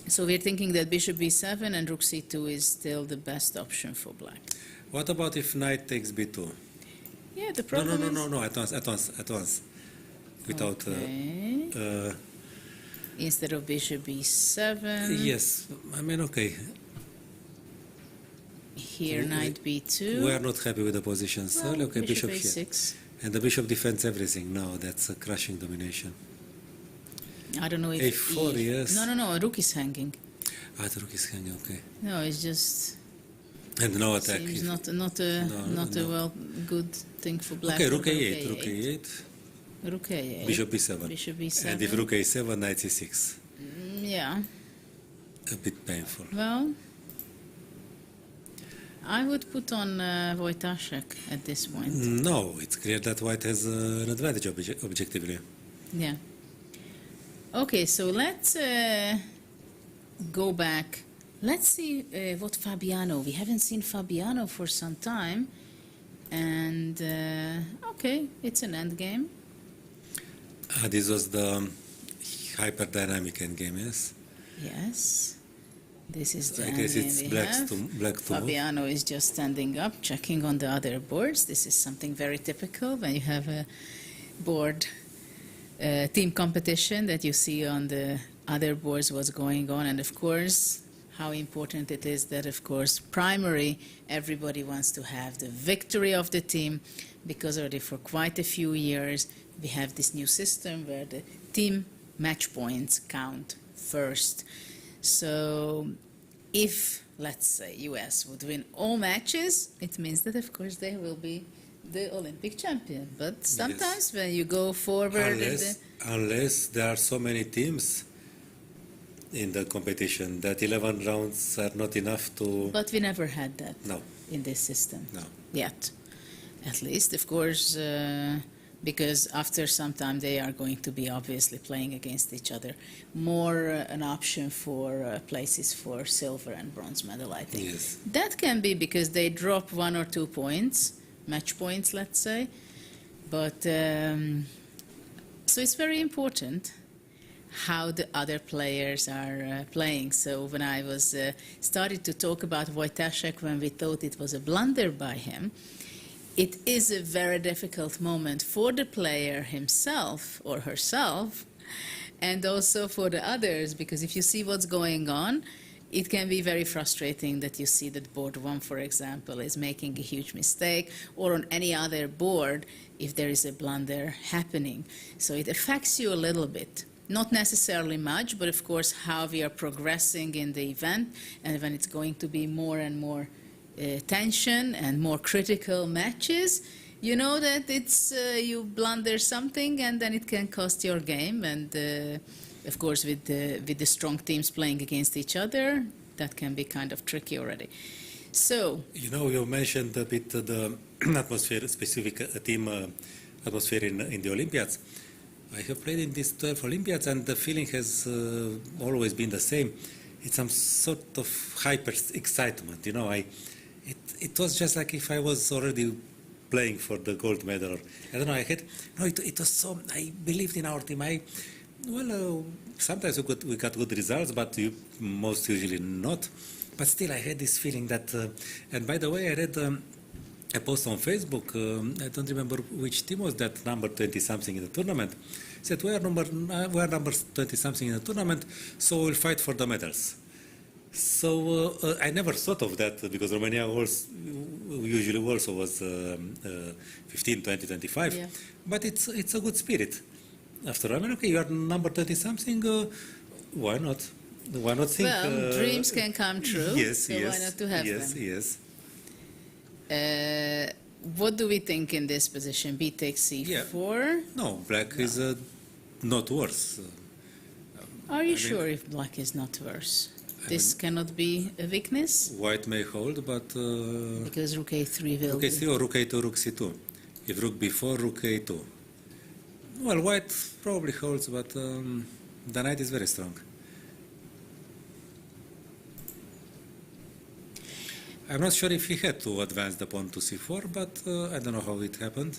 So we're thinking that bishop b7 and rook c2 is still the best option for black. what about if knight takes b2? Yeah, the problem is... No, at once. Without... Okay. Instead of bishop b7. yes, I mean, okay. Here, knight b2. We are not happy with the position, so Well, okay, bishop here. a6. And the bishop defends everything now, that's a crushing domination. I don't know if A4, yes. No, rook is hanging. The rook is hanging, okay. No, it's just And no attack. seems if- not a No. well good thing for black. Okay, rook Rook a8, rook a8. Rook A8. Bishop B7. Bishop B7. And if Rook A7, Knight C6. Yeah. A bit painful. Well, I would put on Wojtaszek at this point. No, it's clear that White has an advantage objectively. Yeah. Okay, so let's go back. Let's see what Fabiano. We haven't seen Fabiano for some time. And, okay, it's an endgame. This was the hyper-dynamic endgame, yes? Yes. This is the I guess endgame it's we black have. to Fabiano is just standing up, checking on the other boards. This is something very typical when you have a board team competition that you see on the other boards what's going on. And of course, how important it is that, of course, primary, everybody wants to have the victory of the team, because already for quite a few years, we have this new system where the team match points count first. So if, let's say, US would win all matches, it means that, of course, they will be the Olympic champion. But sometimes when you go forward... Unless there are so many teams in the competition that 11 rounds are not enough to... But we never had that in this system. No. Yet. At least, of course, because after some time they are going to be obviously playing against each other. More an option for places for silver and bronze medal, I think. Yes. That can be because they drop 1 or 2 points, match points, let's say. But, so it's very important how the other players are playing. So when I was started to talk about Wojtaszek when we thought it was a blunder by him, it is a very difficult moment for the player himself or herself, and also for the others, because if you see what's going on, it can be very frustrating that you see that board 1, for example, is making a huge mistake, or on any other board if there is a blunder happening. So it affects you a little bit. Not necessarily much, but of course how we are progressing in the event, and when it's going to be more and more tension and more critical matches, you know that it's you blunder something and then it can cost your game. And of course with the strong teams playing against each other, that can be kind of tricky already. So you mentioned a bit the atmosphere, specific team atmosphere in the Olympiads. I have played in these 12 Olympiads, and the feeling has always been the same. It's some sort of hyper excitement, It was just like if I was already playing for the gold medal. I don't know. It was so. I believed in our team. Sometimes we got good results, but most usually not. But still, I had this feeling that. And by the way, I read a post on Facebook. I don't remember which team was that, number 20-something in the tournament. Said we are number 20-something in the tournament, so we'll fight for the medals. So I never thought of that, because Romania usually also was 15, 20, 25. Yeah. But it's a good spirit. After all, okay, you are number 20-something, why not? Why not think... Well, dreams can come true, yes, so why not to have them? Yes. What do we think in this position? B takes C4? Yeah. No, black is not worse. Are you sure if black is not worse? This cannot be a weakness? White may hold, but... because Rook A3 will... Rook A3 or Rook A2, Rook C2. If Rook B4, Rook A2. Well, White probably holds, but the Knight is very strong. I'm not sure if he had to advance the pawn to C4, but I don't know how it happened.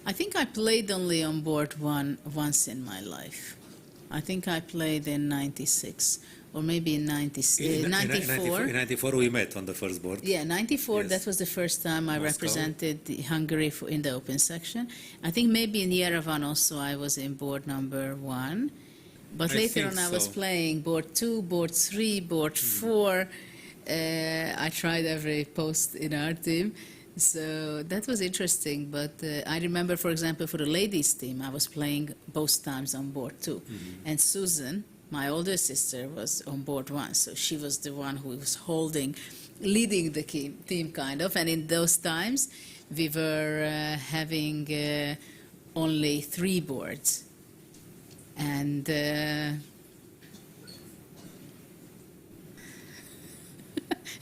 I think I played only on board 1 once in my life. I think I played in 96, or maybe in 94. In 94 we met on the first board. Yeah, 94, yes. That was the first time I Moscow. Represented Hungary in the open section. I think maybe in Yerevan also I was in board number 1. But later on I was playing board 2, board 3, board 4. I tried every post in our team. So that was interesting, but I remember, for example, for the ladies' team, I was playing both times on board 2. Mm-hmm. And Susan, my older sister, was on board 1, so she was the one who was leading the team, kind of. And in those times, we were having only 3 boards. And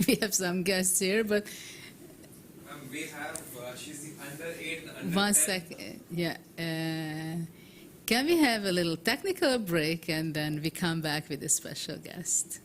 we have some guests here, but We have, she's the under 8 and under 10. 1 second, yeah. Can we have a little technical break and then we come back with a special guest?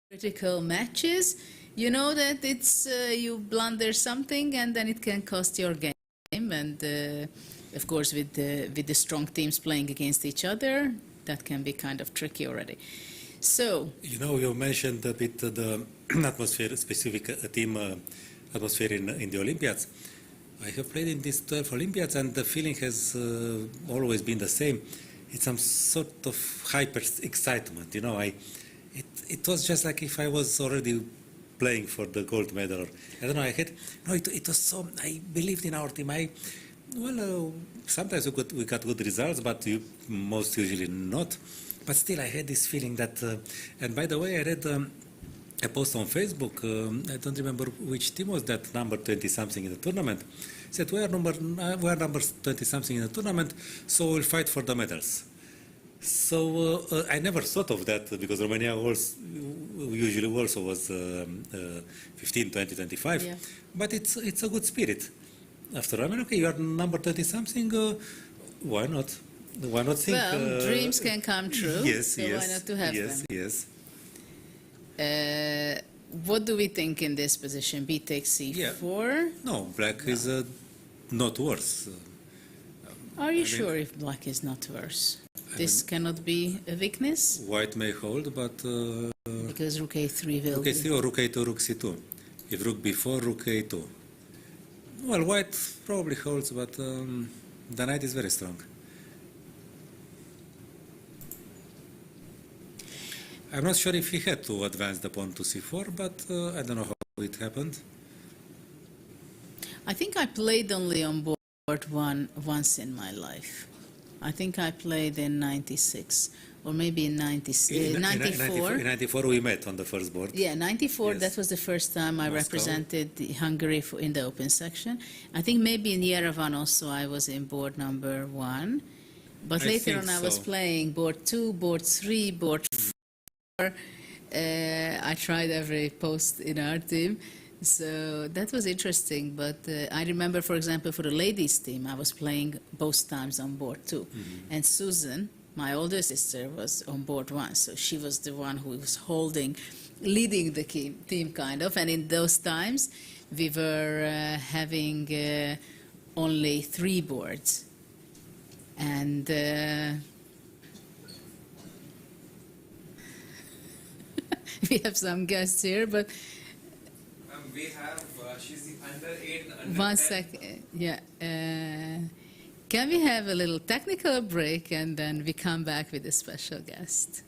Critical matches, you know that it's you blunder something and then it can cost your game. And of course, with the strong teams playing against each other, that can be kind of tricky already. So You know, you mentioned a bit the atmosphere, specific team atmosphere in the Olympiads. I have played in these 12 Olympiads, and the feeling has always been the same. It's some sort of hyper excitement. You know, it was just like if I was already playing for the gold medal. Or, I don't know. It was so. I believed in our team. Sometimes we got good results, but most usually not. But still, I had this feeling that. And by the way, I read a post on Facebook. I don't remember which team was that, number 20 something in the tournament. Said we are number 20 something in the tournament, so we'll fight for the medals. So I never thought of that because Romania usually also was 15, 20, 25. Yeah. But it's a good spirit. After all, I mean, okay, you are number 20 something. Why not? Why not think? well, dreams can come true. Yes, so yes. why not to have yes, them? yes. What do we think in this position? B takes C4. No, black is not worse. Are you sure if black is not worse? This cannot be a weakness? White may hold, but Because rook A3 will rook be. A3 or rook A2, rook C2. If rook B4, rook A2. Well, white probably holds, but the knight is very strong. I'm not sure if he had to advance the pawn to C4, but I don't know how it happened. I think I played only on board one once in my life. I think I played in 96 or maybe in 94. In 94 we met on the first board. Yeah, 94, Yes. that was the first time I Moscow. represented Hungary in the open section. I think maybe in Yerevan also I was in board number 1. But I later think on I was so. playing board 2, board 3, board 4. I tried every post in our team. So that was interesting, but I remember, for example, for the ladies' team, I was playing both times on board 2. And Susan, my older sister, was on board 1, so she was the one who was leading the team kind of, and in those times we were having only 3 boards. And we have some guests here, but We have, she's the under 8 and under 10. one second. Yeah. Can we have a little technical break and then we come back with a special guest?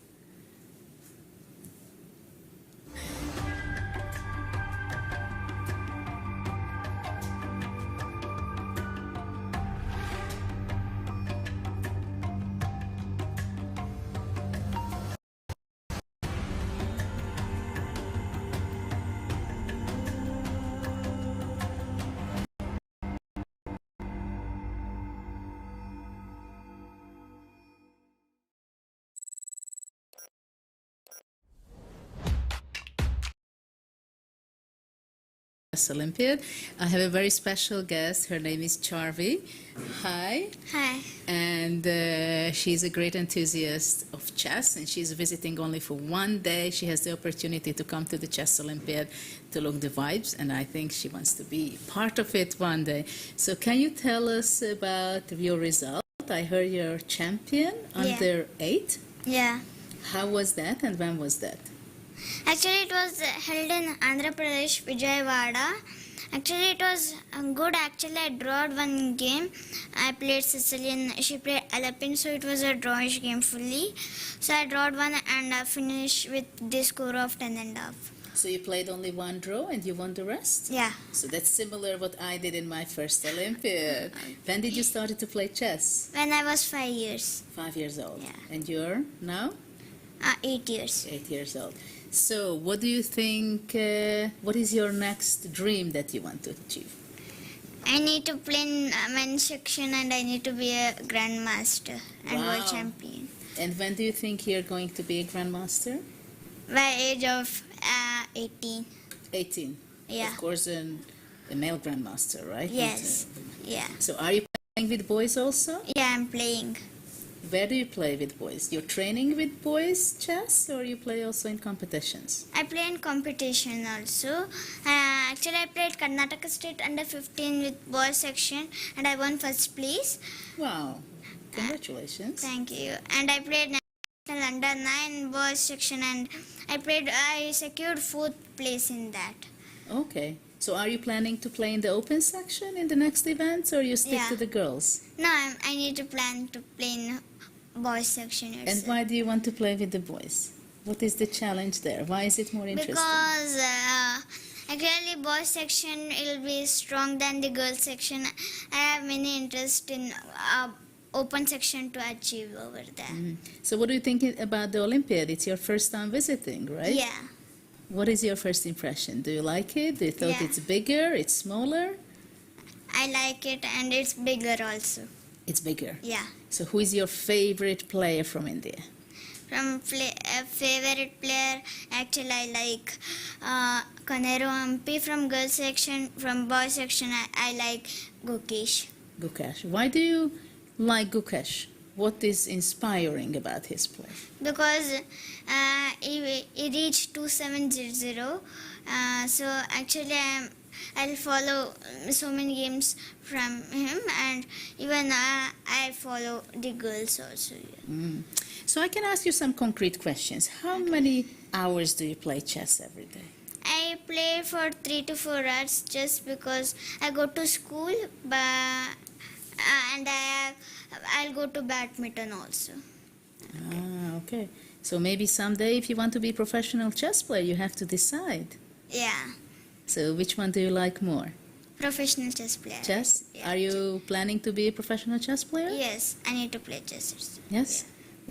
Olympiad. I have a very special guest. Her name is Charvi. Hi. Hi. And she's a great enthusiast of chess, and she's visiting only for one day. She has the opportunity to come to the Chess Olympiad to look the vibes, and I think she wants to be part of it one day. So can you tell us about your result? I heard you're champion under 8. Yeah. How was that, and when was that? Actually, it was held in Andhra Pradesh, Vijayawada. Actually, it was good. Actually, I drawed one game. I played Sicilian. She played Alpine, so it was a drawish game fully. So I drawed one and finished with the score of 10.5. So you played only one draw and you won the rest? Yeah. So that's similar what I did in my first Olympiad. When did you start to play chess? When I was 5 years. 5 years old. Yeah. And you're now? 8 years. 8 years old. So what do you think, what is your next dream that you want to achieve? I need to play in men's section and I need to be a grandmaster and Wow. world champion. And when do you think you're going to be a grandmaster? By age of 18. 18. Yeah. Of course, a male grandmaster, right? Yes. Yeah. So are you playing with boys also? Yeah, I'm playing. Where do you play with boys? You're training with boys chess, or you play also in competitions? I play in competition also. Actually, I played Karnataka State under 15 with boys section and I won first place. Wow. Congratulations. Thank you. And I played national under 9 boys section and I secured 4th place in that. Okay. So are you planning to play in the open section in the next events, or you stick Yeah. to the girls? No, I need to plan to play in boys section also. And why do you want to play with the boys? What is the challenge there? Why is it more interesting? Because actually boys section will be strong than the girls section. I have many interest in open section to achieve over there. So what do you think about the Olympiad? It's your first time visiting, right? Yeah. What is your first impression? Do you like it? Do you thought Yeah. it's bigger, it's smaller? I like it and it's bigger also. It's bigger. Yeah. So who is your favorite player from India? From favorite player, actually I like Kanero Ampi from girls section. From boys section, I like Gukesh. Gukesh. Why do you like Gukesh? What is inspiring about his play? Because he reached 2700. So actually I'll follow so many games from him, and even I follow the girls also. So I can ask you some concrete questions. How many hours do you play chess every day? I play for 3 to 4 hours just because I go to school, and I'll go to badminton also. Okay. So maybe someday if you want to be a professional chess player, you have to decide. Yeah, So which one do you like more? professional chess player. Chess? Yeah. Are you planning to be a professional chess player? Yes, I need to play chess also. Yes?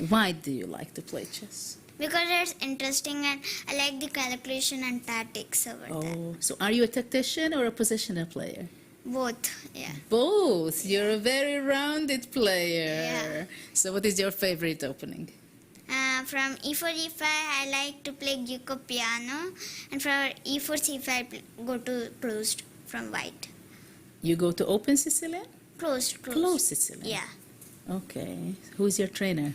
Why do you like to play chess? Because it's interesting and I like the calculation and tactics over there. Oh, so are you a tactician or a positional player? Both, yeah. Both. You're a very rounded player. Yeah. So what is your favorite opening? From e4, e5, I like to play Gyuko piano, and for e4, c5, I go to closed from white. You go to open Sicilian? Closed. Closed Sicilian. Yeah. Okay. Who's your trainer?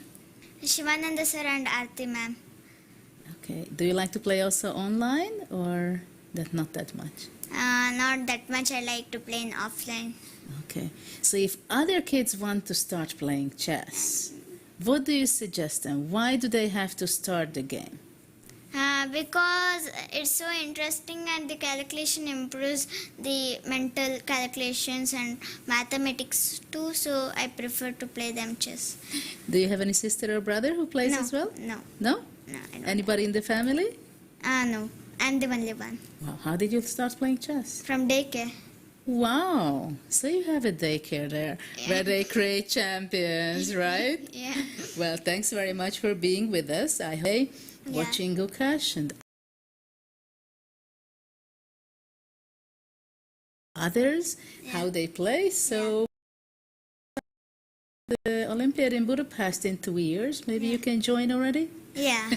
Shivananda sir and Aarti ma'am. Okay. Do you like to play also online or? That not that much. Not that much. I like to play in offline. Okay. So if other kids want to start playing chess, what do you suggest them? Why do they have to start the game? Because it's so interesting and the calculation improves the mental calculations and mathematics too, so I prefer to play them chess. Do you have any sister or brother who plays No, as well? no, No? no, I don't. Anybody in the family? No, I'm the only one. Wow. How did you start playing chess? From daycare. Wow. So you have a daycare there where they create champions, right? Yeah. Well, thanks very much for being with us. I hope watching Gukash and others, how they play. So the Olympiad in Budapest in 2 years, maybe you can join already? Yeah.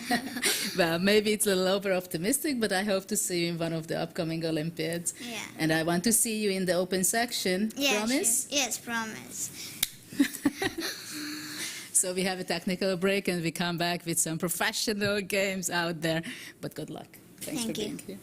Well, maybe it's a little over optimistic, but I hope to see you in one of the upcoming Olympiads. Yeah. And I want to see you in the open section. Yeah, Promise? sure. Yes, promise. So we have a technical break and we come back with some professional games out there. But good luck. Thanks Thank for you. being here.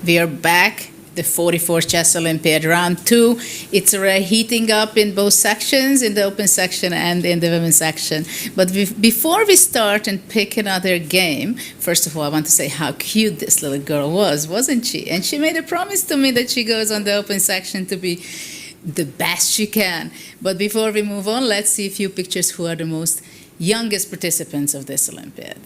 We are back, the 44th Chess Olympiad, round 2. It's already heating up in both sections, in the open section and in the women's section. But before we start and pick another game, first of all, I want to say how cute this little girl was, wasn't she? And she made a promise to me that she goes on the open section to be the best she can. But before we move on, let's see a few pictures who are the most youngest participants of this Olympiad.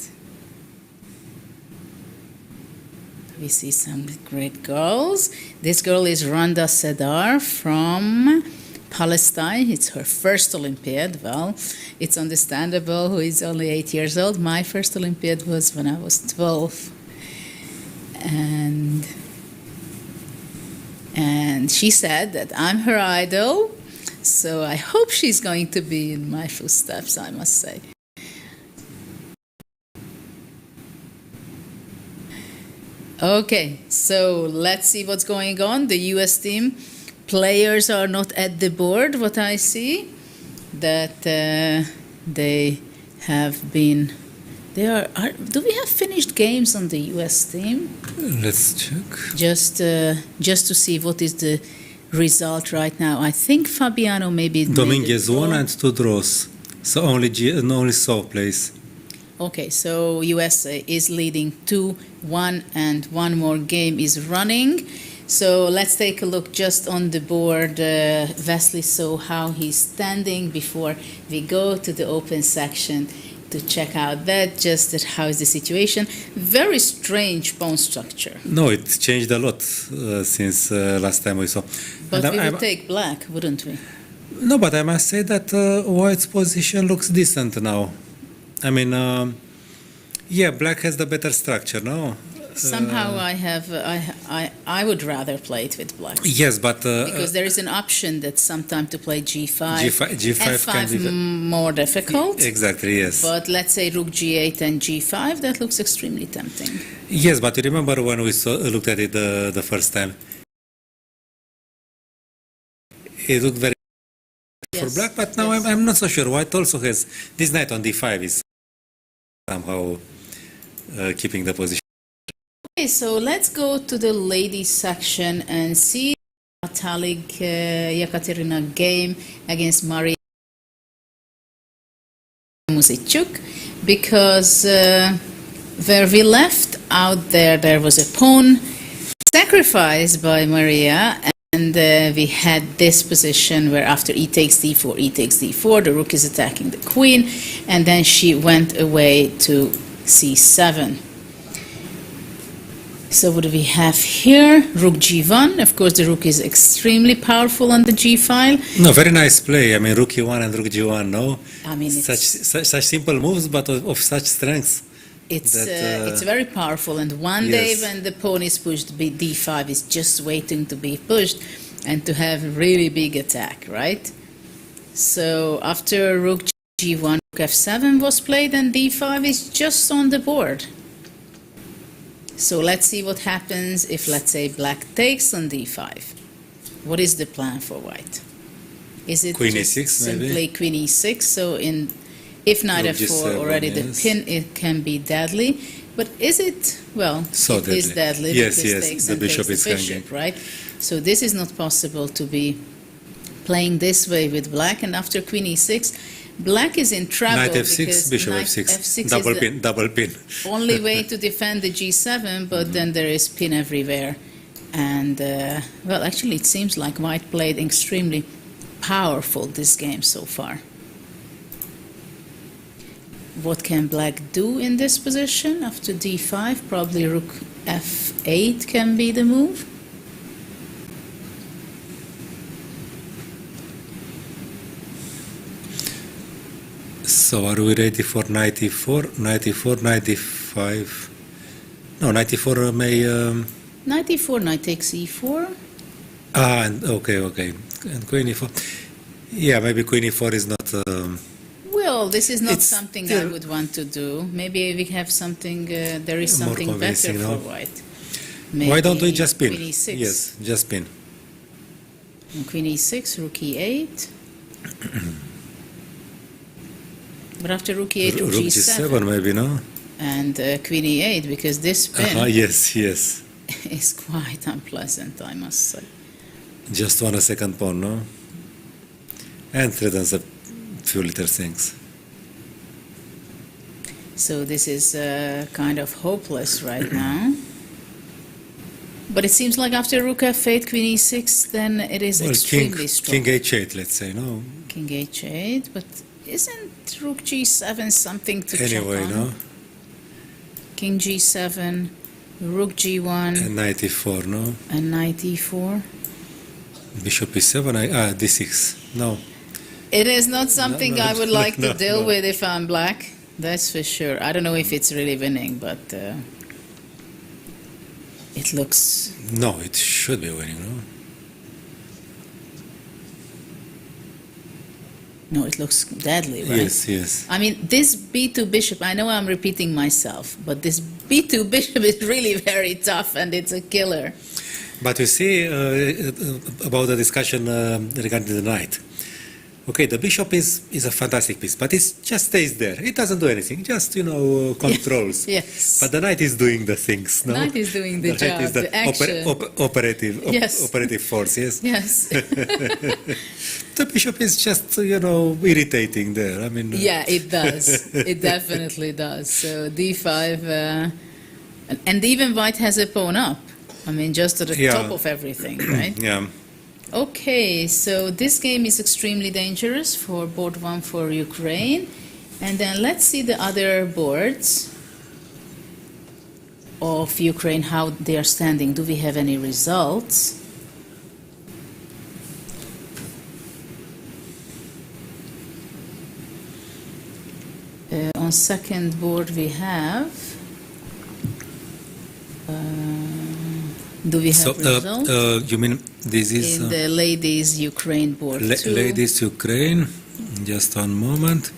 We see some great girls. This girl is Randa Sedar from Palestine. It's her first Olympiad. Well, it's understandable who is only 8 years old. My first Olympiad was when I was 12. And she said that I'm her idol, so I hope she's going to be in my footsteps, I must say. Okay, so let's see what's going on. The US team players are not at the board, what I see, that they have been, do we have finished games on the US team? Let's check. Just to see what is the result right now. I think Fabiano maybe Dominguez won and 2 draws. So only Saul plays. Okay, so USA is leading 2-1 and one more game is running. So let's take a look just on the board, Wesley, so how he's standing before we go to the open section to check out that, just that how is the situation. Very strange pawn structure. No, it changed a lot since last time we saw. But we would take black, wouldn't we? No, but I must say that White's position looks decent now. I mean, yeah, black has the better structure, no? Somehow I would rather play it with black. Yes, but because there is an option that sometimes to play G5. G5 F5 can be more difficult. Exactly, yes. But let's say Rook G8 and G5, that looks extremely tempting. Yes, but you remember when we looked at it the first time? It looked very for black, but now I'm not so sure. White also has this knight on D5 is somehow keeping the position. Okay, so let's go to the ladies section and see Natalia Yekaterina game against Maria Musichuk, because where we left out there was a pawn sacrificed by Maria, and we had this position where after e takes d4, the rook is attacking the queen, and then she went away to c7. So what do we have here? Rook g1. Of course, the rook is extremely powerful on the g file. No, very nice play. I mean, rook e1 and rook g1, no? I mean, such simple moves, but of such strength. It's very powerful, and one day when the pawn is pushed, d5 is just waiting to be pushed and to have a really big attack, right? So after rook g1, rook f7 was played, and d5 is just on the board. So let's see what happens if, let's say, black takes on d5. What is the plan for white? Is it queen just e6 simply maybe? Queen e6? So if knight f4 already the pin, it can be deadly. But is it? Well, so it is deadly. Yes, because yes. takes The and bishop takes is the bishop, right? So this is not possible to be playing this way with black. And after queen e6, black is in trouble. Knight f6, because bishop knight f6, f6 double pin. only way to defend the g7, but then there is pin everywhere. And, well, actually it seems like white played extremely powerful this game so far. What can black do in this position after d5? Probably rook f8 can be the move. So are we ready for knight e4, knight e4, knight e5? No, knight e4 may... Knight e4, knight takes e4. Okay. And queen e4. Yeah, maybe queen e4 is not... Well, this is not It's something I still- would want to do. Maybe we have something, there is More something better convincing, for no? white. Why don't we Maybe just pin? Queen e6. Yes, just pin. And queen e6, rook e8. But after rook e8, rook Rook g7. g7 maybe, no? And queen e8, because this pin Yes. is quite unpleasant, I must say. Just won a second pawn, no? And threatens a few little things. So this is kind of hopeless right now. But it seems like after rook f8, queen e6, then it is extremely strong. King h8, let's say, no? King h8, but isn't rook g7 something to check Anyway, on? no? King g7, rook g1, And knight e4, no? and knight e4. Bishop e7, d6, no. It is not something no, I would like to no, deal no. with if I'm black, that's for sure. I don't know if it's really winning, but it looks... No, it should be winning, no? No, it looks deadly, right? Yes, yes. I mean, this b2 bishop, I know I'm repeating myself, but this b2 bishop is really very tough and it's a killer. But you see, about the discussion regarding the knight. Okay, the bishop is a fantastic piece, but it just stays there. It doesn't do anything, just, controls. Yes. But the knight is doing the things, no? Knight is doing the knight job, is the action. operative force, yes? Yes. The bishop is just, irritating there. I mean... Yeah, it does. It definitely does. So d5, and even white has a pawn up. I mean, just at the Yeah. top of everything, right? Yeah. Okay, so this game is extremely dangerous for board 1 for Ukraine. And then let's see the other boards of Ukraine, how they are standing. Do we have any results? On second board we have... do we have So, results? you mean this is... In the ladies Ukraine board too. Ladies Ukraine, just one moment.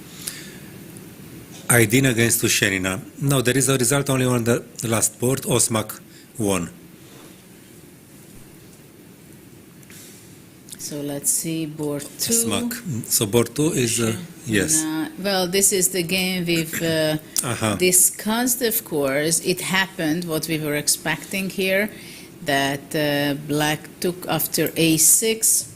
Aydin against Tushenina. No, there is a result only on the last board. Osmak won. So let's see board 2. Osmak. So board 2 is, yes. Well, this is the game we've discussed, of course. It happened, what we were expecting here, that black took after a6.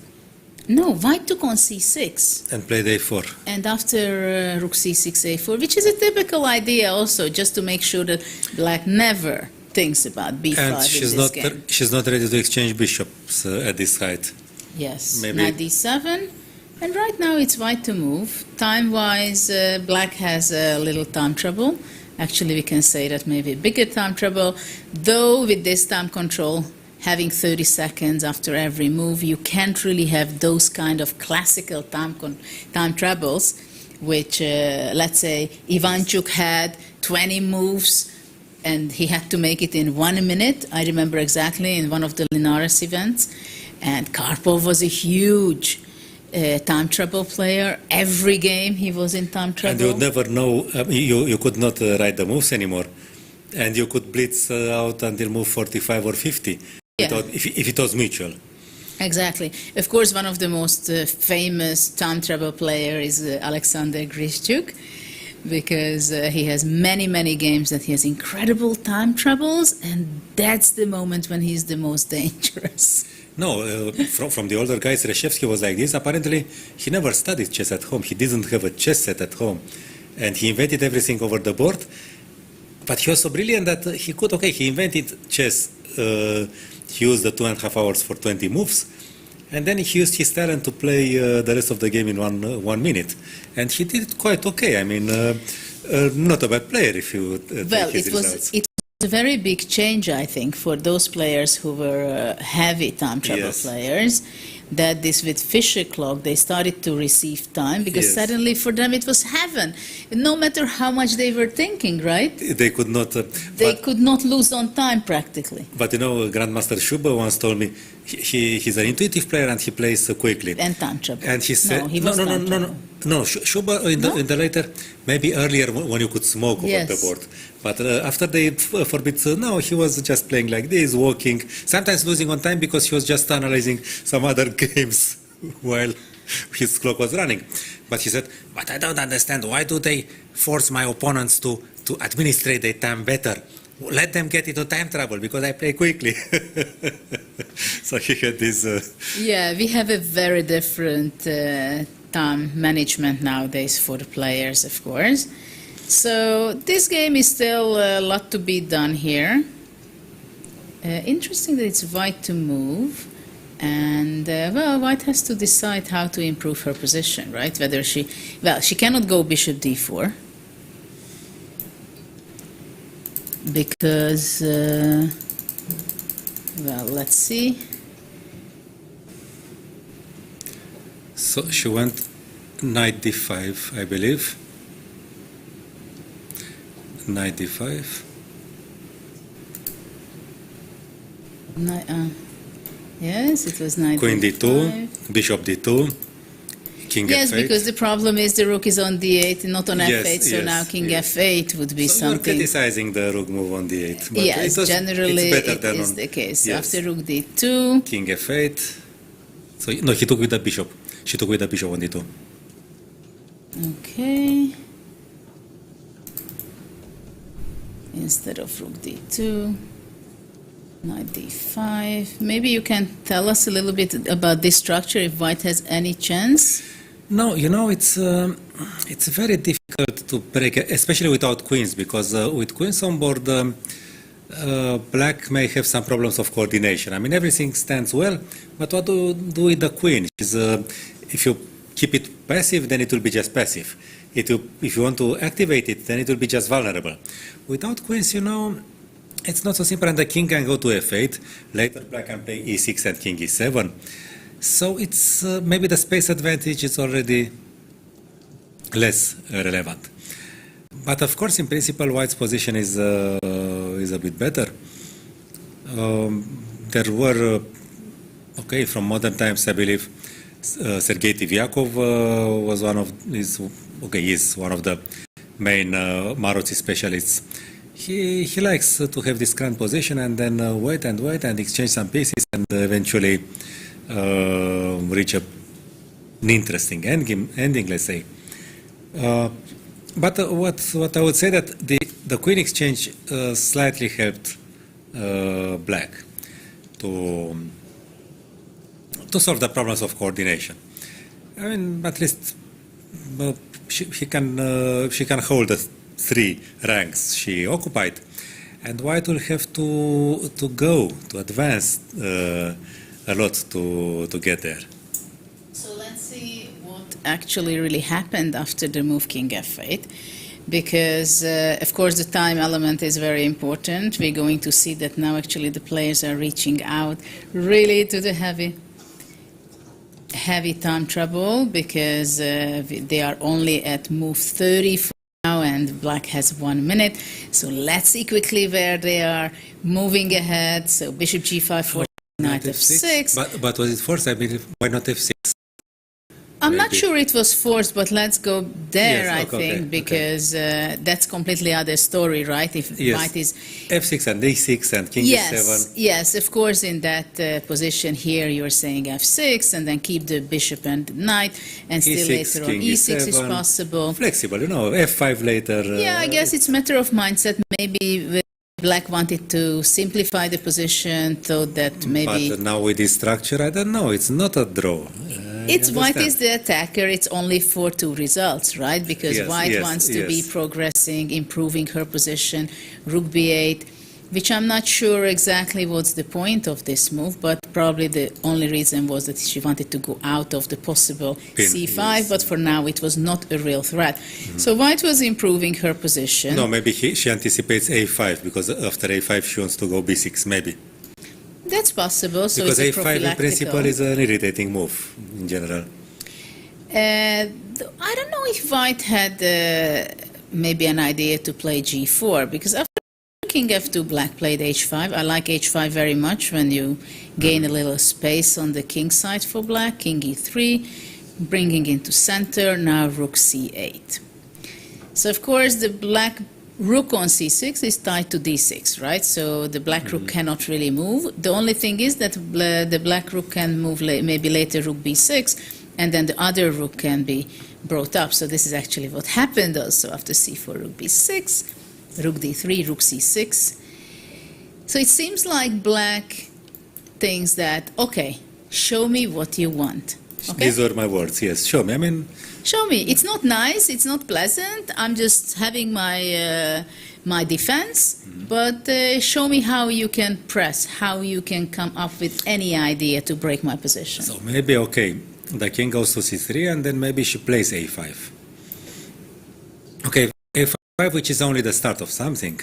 No, white took on c6. And played a4. And after rook c6, a4, which is a typical idea also, just to make sure that black never thinks about b5 And in this game. she's not ready to exchange bishops at this height. Yes, Maybe. knight d7. And right now it's white to move. Time-wise, black has a little time trouble. Actually, we can say that maybe bigger time trouble. Though with this time control, having 30 seconds after every move, you can't really have those kind of classical time troubles, which, let's say, Ivanchuk had 20 moves and he had to make it in 1 minute. I remember exactly in one of the Linares events. And Karpov was a huge time trouble player. Every game he was in time trouble. And you would never know, you could not write the moves anymore. And you could blitz out until move 45 or 50, Yeah. if it was mutual. Exactly. Of course, one of the most famous time trouble player is Alexander Grishchuk, because he has many, many games that he has incredible time troubles, and that's the moment when he's the most dangerous. No, from the older guys, Reshevsky was like this. Apparently, he never studied chess at home. He didn't have a chess set at home. And he invented everything over the board. But he was so brilliant that he invented chess. He used the 2.5 hours for 20 moves. And then he used his talent to play the rest of the game in 1 minute. And he did it quite okay. I mean, not a bad player if you take his results. It was a very big change, I think, for those players who were heavy time trouble Yes. players, that this with Fischer clock, they started to receive time, because Yes. suddenly for them it was heaven. No matter how much they were thinking, right? They could not... They could not lose on time practically. But Grandmaster Schuber once told me he's an intuitive player and he plays quickly. And time trouble. And he said, no, he was time trouble. No, Schuber in the later, maybe earlier when you could smoke over Yes. the board. But after they forbid, no, he was just playing like this, walking, sometimes losing on time because he was just analyzing some other games while his clock was running. But he said, but I don't understand, why do they force my opponents to administrate their time better? let them get into time trouble because I play quickly. So he had this. Yeah, we have a very different time management nowadays for the players, of course. So this game is still a lot to be done here. Interesting that it's white to move. And, well, white has to decide how to improve her position, right? Whether she cannot go bishop d4. Because, well, let's see. So she went knight d5, I believe. Knight d5. Yes, it was knight Queen d5. d2, bishop d2, king f8. Yes, because the problem is the rook is on d8, not on Yes, f8, so yes, now king yes. f8 would be So you're something. criticizing the rook move on d8. But Yes, generally it's better it than is on the case. Yes. After rook d2. King f8. So no, he took with the bishop. She took with the bishop on d2. Okay. Instead of rook d2, knight d5. Maybe you can tell us a little bit about this structure, if white has any chance. No, you know, it's very difficult to break, especially without queens, because with queens on board, black may have some problems of coordination. I mean, everything stands well, but what do you do with the queen? If you keep it passive, then it will be just passive. If you want to activate it, then it will be just vulnerable. Without queens, you know, it's not so simple, and the king can go to f8. Later, black can play e6 and king e7. So it's maybe the space advantage is already less relevant. But of course, in principle, white's position is a bit better. There were, okay, from modern times, I believe, Sergei Tivyakov was is one of the main Maroczy specialists. He likes to have this grand position and then wait and exchange some pieces and eventually reach an interesting ending, let's say. But what I would say that the queen exchange slightly helped black to solve the problems of coordination. I mean, at least she can hold the 3 ranks she occupied, and white will have to advance a lot to get there. So let's see what actually really happened after the move king f8, because of course the time element is very important. We're going to see that now actually the players are reaching out really to the heavy time trouble, because they are only at move 30 for now and black has 1 minute. So let's see quickly where they are moving ahead. So bishop g5 for knight f6. But was it forced? I mean, why not f6? I'm not sure it was forced, but let's go there, Yes, I okay, think, okay. because that's completely other story, right? If Yes. white is... f6 and d6 and king Yes, e7. yes, of course, in that position here, you're saying f6, and then keep the bishop and the knight, and still E6, later on king e6 is E7. possible. Flexible, you know, f5 later. Yeah, I guess it's a matter of mindset. Maybe black wanted to simplify the position, thought that maybe... But now with this structure, I don't know, it's not a draw. It's white is the attacker, it's only for 2 results, right? Because Yes, white yes, wants to be yes. progressing, improving her position, rook b8, which I'm not sure exactly what's the point of this move, but probably the only reason was that she wanted to go out of the possible Pin, c5, yes. but for now it was not a real threat. So white was improving her position. No, maybe she anticipates a5, because after a5 she wants to go b6, maybe. That's possible. So Because it's a a5 in principle prophylactical. is an irritating move in general. I don't know if white had maybe an idea to play g4, because after king f2, black played h5. I like h5 very much when you gain a little space on the king side for black. King e3, bringing into center, now rook c8. So of course the black rook on c6 is tied to d6, right? So the black rook cannot really move. The only thing is that the black rook can move maybe later rook b6, and then the other rook can be brought up. So this is actually what happened also after c4, rook b6, rook d3, rook c6, So it seems like black thinks that, okay, show me what you want. Okay? These were my words, yes. Show me. I mean, Show me. It's not nice. It's not pleasant. I'm just having my defense. But show me how you can press, how you can come up with any idea to break my position. so maybe, okay, the king goes to c3, and then maybe she plays a5. Okay, a5, which is only the start of something.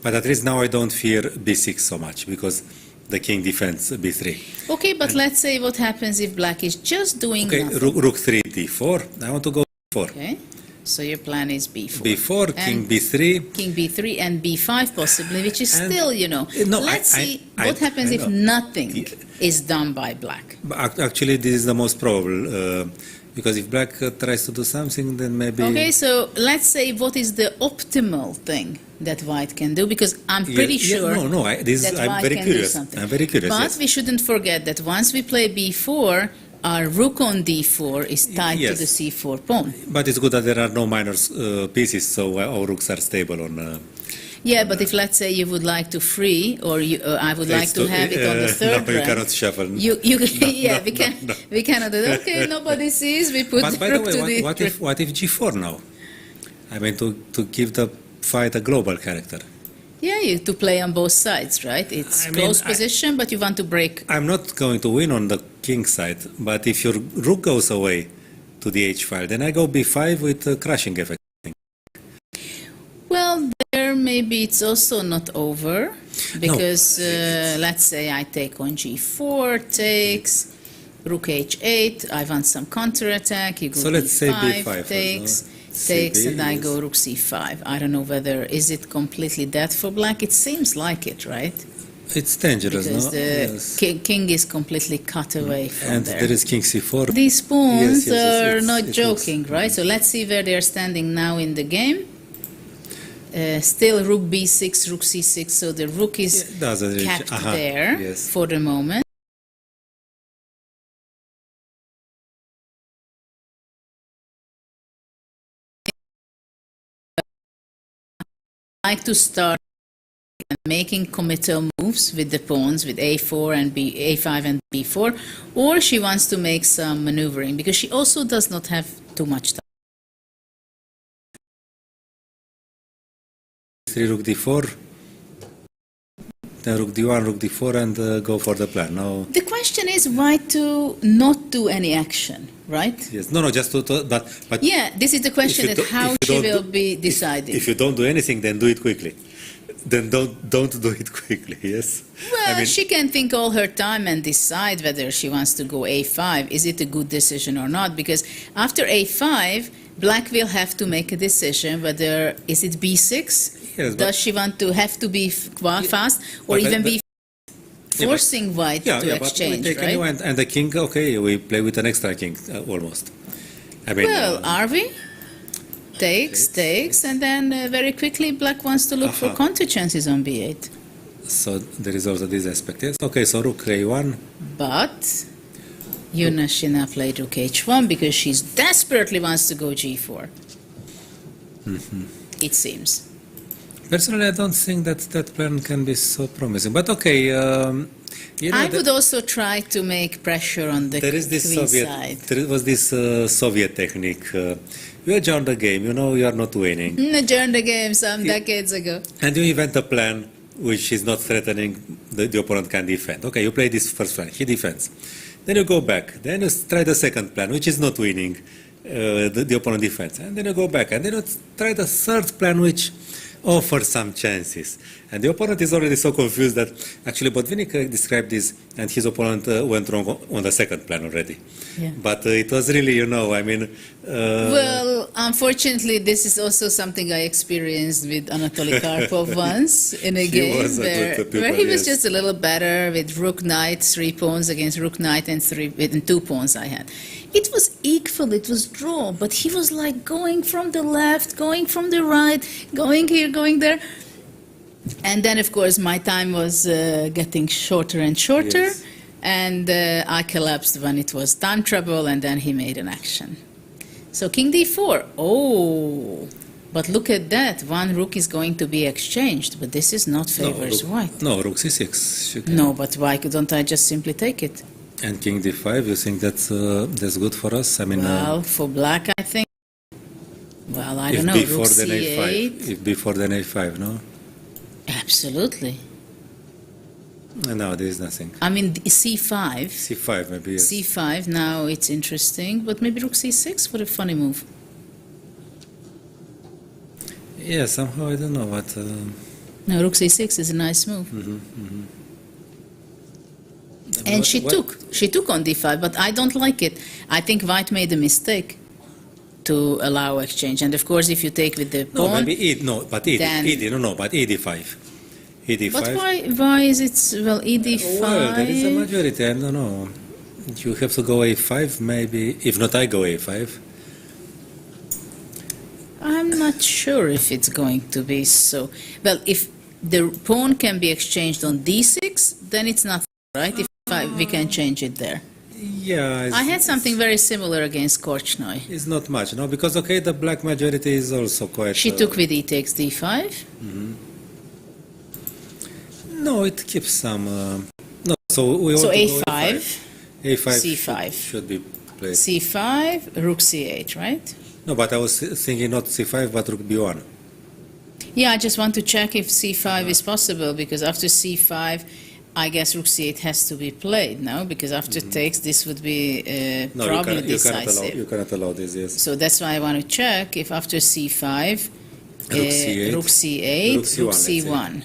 But at least now I don't fear b6 so much, because the king defends b3. Okay, but let's say what happens if black is just doing Okay, nothing. rook 3, d4. I want to go d4. Okay, so your plan is b4. b4, king And b3. King b3 and b5 possibly, which is And- still, you know. No, Let's see what happens I if know. nothing is done by black. But actually, this is the most probable, because if black tries to do something, then maybe... Okay, so let's say what is the optimal thing that white can do, because I'm pretty sure no, that I'm white very can curious. do something. I'm very curious, But yes. we shouldn't forget that once we play b4, our rook on d4 is tied to Yes. the c4 pawn. But it's good that there are no minor pieces, so our rooks are stable on... Yeah, but if let's say you would like to free, or I would like to have it on the third no, you rank, cannot shuffle. yeah, no. we cannot do that. Okay, nobody sees. We put But by the rook to way, the what if g4 now? I mean, to give the fight a global character. yeah, to play on both sides, right? It's I mean, close position, but you want to break. I'm not going to win on the king side, but if your rook goes away to the h file, then I go b5 with a crushing effect. Well, there maybe it's also not over, because let's say I take on g4, takes, rook h8, I want some counterattack, you go So let's say b5, b5 takes, also. takes, CB, and I yes. go rook c5. I don't know whether, is it completely dead for black? It seems like it, right? It's dangerous, Because no? the Yes. king is completely cut away from And there. there is king c4. These pawns Yes, are it's- not it looks- joking, right? So let's see where they're standing now in the game. Still rook b6, rook c6, so the rook is Yeah, doesn't reach. kept Aha, there yes. for the moment. I like to start making committal moves with the pawns, with a4 and a5 and b4, or she wants to make some maneuvering, because she also does not have too much time. 3 rook d4, then rook d1, rook d4, and go for the plan. Now, The question is why to not do any action, right? yes, no, just but Yeah, this is the question, If that you how if you she don't will do- be deciding. if you don't do anything, then do it quickly. Then don't do it quickly. Yes. Well, I mean, she can think all her time and decide whether she wants to go a5. Is it a good decision or not? Because after a5, black will have to make a decision whether, is it b6? Yes, but- Does she want to have to be fast, or but- even but- be forcing white to but we exchange, take right? anyway, and the king. Okay, we play with an extra king almost. I mean, Well, are we? Takes, and then very quickly black wants to look for Aha. counter chances on b8. so there is also this aspect. Yes. Okay, so rook a1. But Yunashina played rook h1 because she desperately wants to go g4. It seems. Personally, I don't think that that plan can be so promising. But okay, you know, I would also try to make pressure on the there is this queen Soviet. side. There was this Soviet technique. You adjourn the game. You know you are not winning, Adjourn the game some decades ago. and you invent a plan which is not threatening. The opponent can defend. Okay, you play this first plan. He defends. Then you go back. Then you try the second plan, which is not winning. The opponent defends, and then you go back, and then you try the third plan, which offers some chances. And the opponent is already so confused that actually Botvinnik described this, and his opponent went wrong on the second plan already. Yeah. But it was really, I mean. Well, unfortunately, this is also something I experienced with Anatoly Karpov once in a He game was a where, good pupil, where he was yes. just a little better with rook knight, 3 pawns against rook knight and 2 pawns I had. It was equal, it was draw, but he was like going from the left, going from the right, going here, going there. And then, of course, my time was getting shorter and shorter. Yes. And I collapsed when it was time trouble, and then he made an action. So king d4. Oh, But look at that. One rook is going to be exchanged, but this is not favors white. No, rook c6. No, but why don't I just simply take it? And king d5, you think that's good for us? I mean, Well, for black, I think. Well, I if don't know. before Rook then c8. a5, if before then a5, no? Absolutely. No, there is nothing. I mean, c5. c5 maybe. Yes. c5. Now it's interesting, but maybe rook c6. What a funny move. Yeah, somehow I don't know what. No, rook c6 is a nice move. And What- she what- took. She took on d5, but I don't like it. I think white made a mistake to allow exchange. And of course, if you take with the No, pawn, maybe but then- but ed5. ed5. but why is it well ed5? Well, there is a majority. I don't know. You have to go a5, maybe. If not, I go a5. I'm not sure if it's going to be so. Well, if the pawn can be exchanged on d6, then it's not right. If we can change it there. Yeah, I had something very similar against Korchnoi. It's not much, no, because okay, the black majority is also quite. She took with e takes d5. No, it keeps some. No, so we So want to go a5, a5 c5. should be played. c5, rook c8, right? No, but I was thinking not c5, but rook b1. Yeah, I just want to check if c5 is possible, because after c5, I guess rook c8 has to be played, no? Because after takes, this would be No, probably you decisive. cannot allow this, yes. So that's why I want to check if after c5, Rook c8, rook c8, rook c1, rook let's say. c1,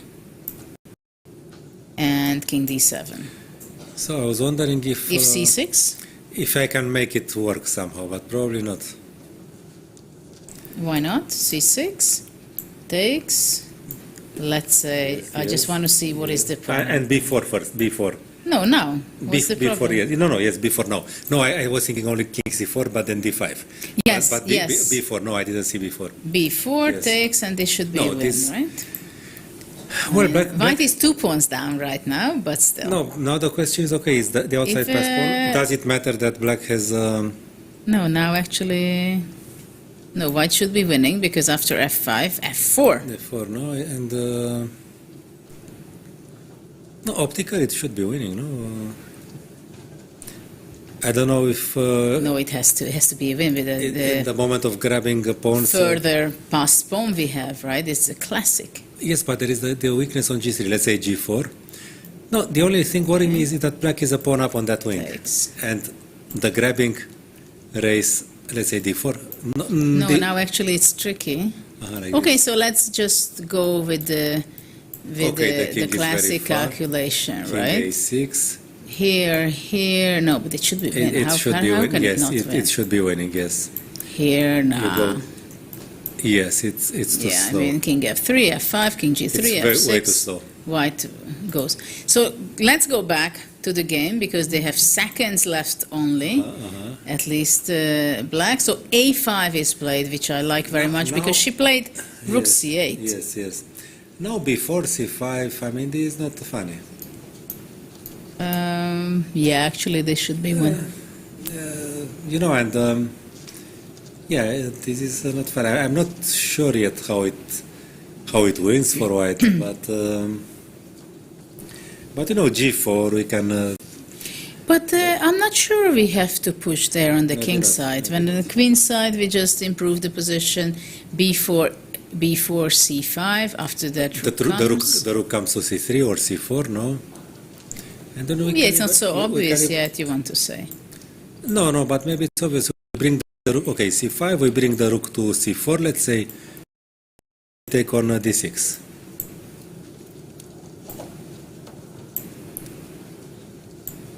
and king d7. So I was wondering if c6, if I can make it work somehow, but probably not. why not? c6 takes. Let's say Yes, I just yes. want to see what is the problem. And b4 first, b4. No, now. What's the before, problem? yes. No, yes, before, no. No, I was thinking only king c4, but then d5. Yes, but yes. before, no, I didn't see before. b4 Yes. takes, and this should be No, a win, this- right? Well, black, White is 2 pawns down right now, but still. no, now the question is, okay, is the outside If, pass pawn, does it matter that black has... No, now actually, no, white should be winning because after f5, f4. Therefore, no, and... no, optically it should be winning, no? I don't know if... No, it has to be a win with in the moment of grabbing a pawn... further passed pawn we have, right? It's a classic. Yes, but there is the weakness on g3, let's say g4. No, the only thing worrying me is that black is a pawn up on that wing. Takes. And the grabbing raise, let's say d4. No, now actually it's tricky. Like Okay, this. so let's just go with the Okay, the king is very classic far. calculation, King right? a6. Here, no, but it should be winning. It should be how winning, can yes. it not win? It should be winning, yes. Here, You nah. go. Yes, it's too Yeah, slow. I mean, king f3, f5, king g3, It's f6. way too slow. White goes. So let's go back to the game because they have seconds left only, at least black. So a5 is played, which I like very much because she played rook Yes, c8. Yes, yes. Now before c5, I mean, this is not funny. Yeah, actually, this should be one. You know, and yeah, this is not fair. I'm not sure yet how it wins for white, but you know, g4 we can. But I'm not sure we have to push there on the Maybe king not. side. When on the queen side, we just improve the position. b4, c5. After that, rook comes. The rook comes to c3 or c4, no. And then we Yeah, can it's not so we obvious can- yet. You want to say? No, but maybe it's obvious. We bring the rook. Okay, c5. We bring the rook to c4. Let's say take on d6.